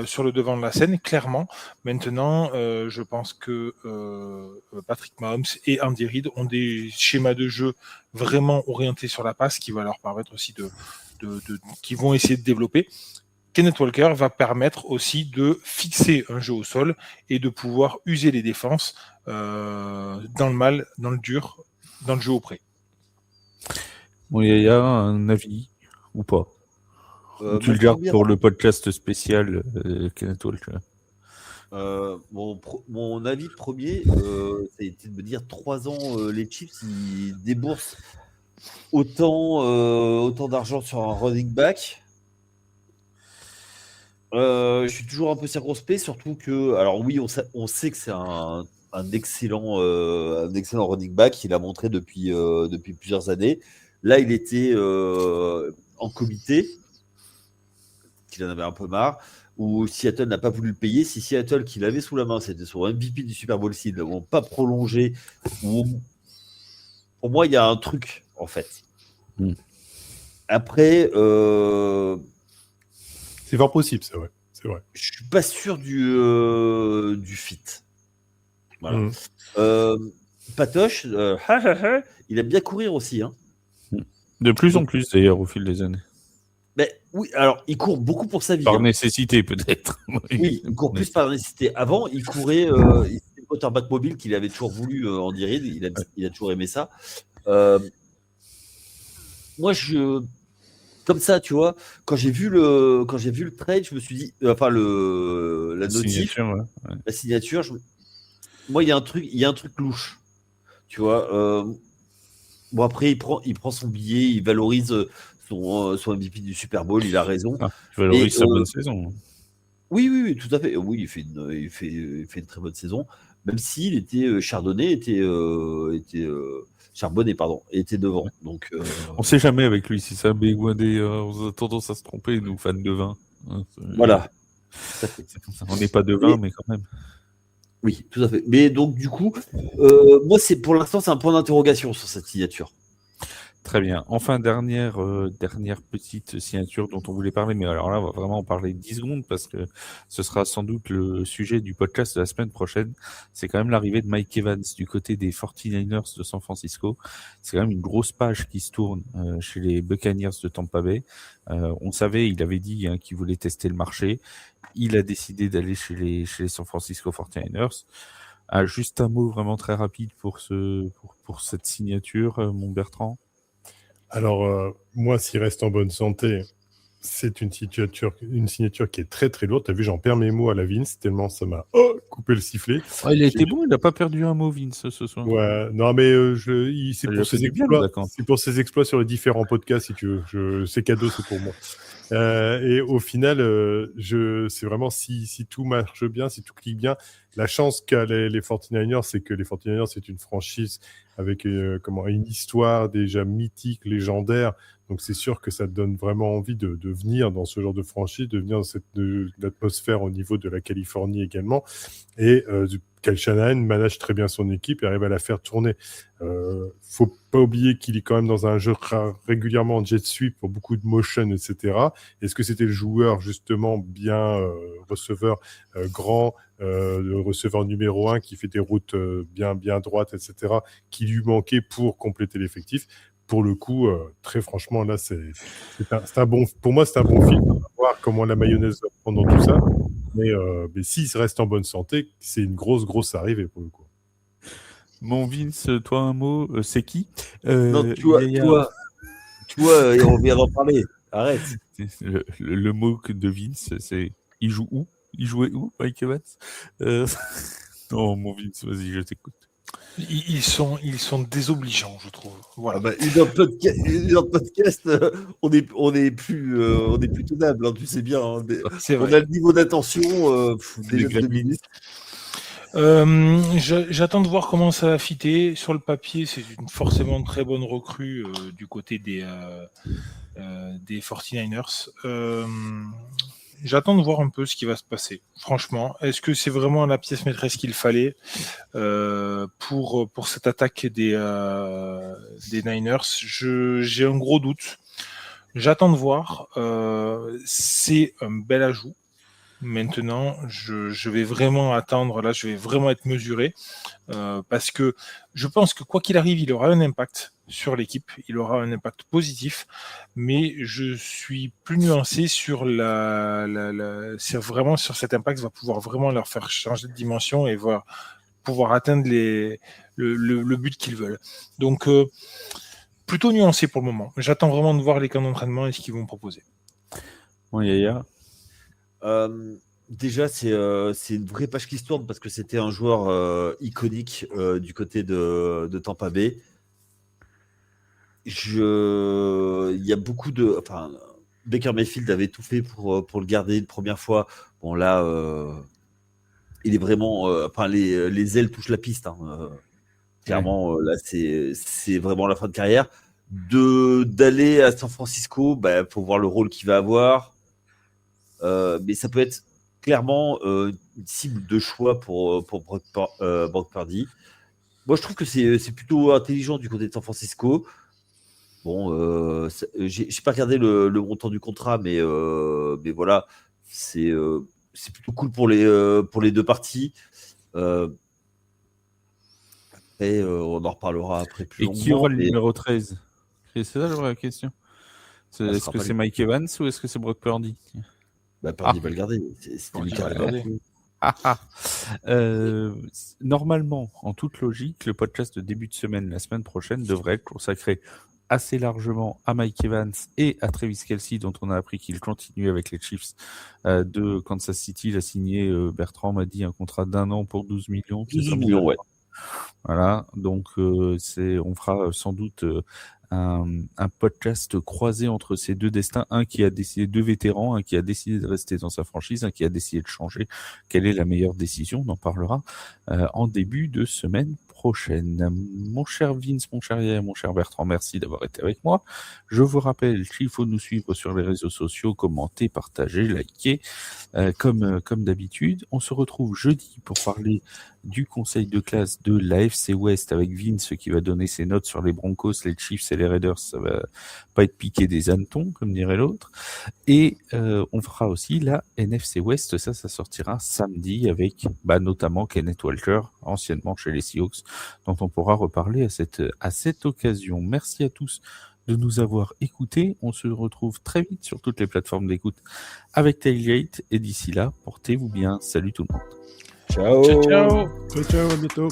sur le devant de la scène, clairement. Maintenant, je pense que Patrick Mahomes et Andy Reid ont des schémas de jeu vraiment orientés sur la passe qui va leur permettre aussi qui vont essayer de développer. Kenneth Walker va permettre aussi de fixer un jeu au sol et de pouvoir user les défenses dans le mal, dans le dur, dans le jeu au près. Bon, Yaya, un avis ou pas? Tu le gardes pour le podcast spécial Kenneth Walker. Mon avis premier, ça a été de me dire 3 ans, les Chiefs, ils déboursent autant d'argent sur un running back. Je suis toujours un peu circonspect, surtout que, alors oui, on sait que c'est un excellent running back. Il a montré depuis plusieurs années. Là, il était en comité, qu'il en avait un peu marre, où Seattle n'a pas voulu le payer. Si Seattle, qu'il avait sous la main, c'était son MVP du Super Bowl, s'ils ne l'ont pas prolongé, pour moi, il y a un truc, en fait. Après, c'est fort possible, c'est vrai. Je suis pas sûr du fit. Voilà. Patoche, il aime bien courir aussi. Hein. De plus en plus, d'ailleurs, au fil des années. Mais oui, alors il court beaucoup pour sa vie. Par nécessité, peut-être. Oui, il court plus par nécessité. Avant, il courait, c'était le quarterback mobile qu'il avait toujours voulu en Reid. Il a toujours aimé ça. Moi, comme ça, tu vois, quand j'ai vu le trade, je me suis dit, enfin la notif, la signature, moi il y a un truc louche, tu vois. Bon après il prend son billet, il valorise son MVP du Super Bowl, il a raison. Il valorise sa bonne saison. Oui, tout à fait. Oui, il fait une très bonne saison, même s'il était charbonné, était devant. Donc, on sait jamais avec lui si c'est un Béguindé. On a tendance à se tromper, nous, fans de vin. Hein, voilà. C'est comme ça. On n'est pas de vin, mais quand même. Oui, tout à fait. Mais donc, du coup, moi, pour l'instant, c'est un point d'interrogation sur cette signature. Très bien. Enfin, dernière petite signature dont on voulait parler, mais alors là, on va vraiment en parler 10 secondes parce que ce sera sans doute le sujet du podcast de la semaine prochaine. C'est quand même l'arrivée de Mike Evans du côté des 49ers de San Francisco. C'est quand même une grosse page qui se tourne chez les Buccaneers de Tampa Bay. On savait, il avait dit qu'il voulait tester le marché. Il a décidé d'aller chez les San Francisco 49ers. Juste un mot vraiment très rapide pour cette signature, mon Bertrand. Alors, moi, s'il reste en bonne santé, c'est une signature qui est très très lourde. Tu as vu, j'en perds mes mots à la Vince, tellement ça m'a coupé le sifflet. Il a été bon, il n'a pas perdu un mot, Vince, ce soir. Ouais, non, mais c'est pour ses exploits. C'est pour ses exploits sur les différents podcasts, si tu veux. C'est cadeau, c'est pour moi. Et au final, c'est vraiment si tout marche bien, si tout clique bien, la chance qu'a les 49ers, c'est que les 49ers, c'est une franchise avec une histoire déjà mythique, légendaire. Donc c'est sûr que ça te donne vraiment envie de venir dans ce genre de franchise, de venir dans cette atmosphère au niveau de la Californie également. Et Kyle Shanahan manage très bien son équipe et arrive à la faire tourner. Faut pas oublier qu'il est quand même dans un jeu régulièrement en jet sweep pour beaucoup de motion, etc. Est-ce que c'était le joueur justement bien receveur grand, le receveur numéro 1 qui fait des routes bien droites, etc., qui lui manquait pour compléter l'effectif? Pour le coup, très franchement, là, c'est un bon. Pour moi, c'est un bon film. On va voir comment la mayonnaise va prendre dans tout ça. Mais s'il reste en bonne santé, c'est une grosse arrivée pour le coup. Mon Vince, toi un mot, c'est qui Non, toi, on vient d'en parler. Arrête. Le mot de Vince, c'est il joue où? Il jouait où, Mike Evans? Non, mon Vince, vas-y, je t'écoute. Ils sont désobligeants, je trouve. Voilà. Ah bah, une heure de podcast, on est plus tenable, hein, tu sais bien. Hein, C'est on vrai. a le niveau d'attention déjà de 2 minutes. J'attends de voir comment ça va fitter. Sur le papier, c'est une forcément très bonne recrue du côté des 49ers. J'attends de voir un peu ce qui va se passer. Franchement, est-ce que c'est vraiment la pièce maîtresse qu'il fallait pour cette attaque des Niners? J'ai un gros doute. J'attends de voir. C'est un bel ajout. Maintenant, je vais vraiment attendre. Là, je vais vraiment être mesuré parce que je pense que quoi qu'il arrive, il aura un impact sur l'équipe. Il aura un impact positif, mais je suis plus nuancé sur c'est vraiment sur cet impact va pouvoir vraiment leur faire changer de dimension et pouvoir atteindre le but qu'ils veulent. Donc, plutôt nuancé pour le moment. J'attends vraiment de voir les camps d'entraînement et ce qu'ils vont proposer. Bon, Yaya. Déjà, c'est une vraie page qui se tourne parce que c'était un joueur iconique du côté de Tampa Bay. Il y a beaucoup de. Enfin, Baker Mayfield avait tout fait pour le garder une première fois. Bon, là, il est vraiment. Enfin, les ailes touchent la piste. Hein. Clairement, là, c'est vraiment la fin de carrière. D'aller à San Francisco, pour voir le rôle qu'il va avoir. Mais ça peut être clairement une cible de choix pour Brock Purdy. Moi, je trouve que c'est plutôt intelligent du côté de San Francisco. Bon, j'ai pas regardé le montant du contrat, mais voilà, c'est plutôt cool pour les deux parties. Après, on en reparlera après plus Et longuement. qui aura le numéro 13? C'est ça la vraie question. Est-ce que c'est Mike Evans ou est-ce que c'est Brock Purdy? Purdy va le garder. C'était lui qui a regardé. Normalement, en toute logique, le podcast de début de semaine, la semaine prochaine, devrait être consacré assez largement à Mike Evans et à Travis Kelce, dont on a appris qu'il continue avec les Chiefs de Kansas City. Il a signé, Bertrand m'a dit, un contrat d'1 an pour 12 millions. 12 millions, ouais. Voilà, donc on fera sans doute un podcast croisé entre ces deux destins, deux vétérans, un qui a décidé de rester dans sa franchise, un qui a décidé de changer. Quelle est la meilleure décision? On en parlera en début de semaine prochaine. Mon cher Vince, mon cher Yael, mon cher Bertrand, merci d'avoir été avec moi. Je vous rappelle qu'il faut nous suivre sur les réseaux sociaux, commenter, partager, liker, comme d'habitude. On se retrouve jeudi pour parler du conseil de classe de l'AFC West avec Vince qui va donner ses notes sur les Broncos, les Chiefs et les Raiders. Ça va pas être piqué des hannetons, comme dirait l'autre. Et on fera aussi la NFC West. Ça sortira samedi avec notamment Kenneth Walker, anciennement chez les Seahawks, dont on pourra reparler à cette occasion. Merci à tous de nous avoir écoutés. On se retrouve très vite sur toutes les plateformes d'écoute avec Tailgate. Et d'ici là, portez-vous bien. Salut tout le monde. Ciao. Ciao, ciao. Ciao, ciao, à bientôt.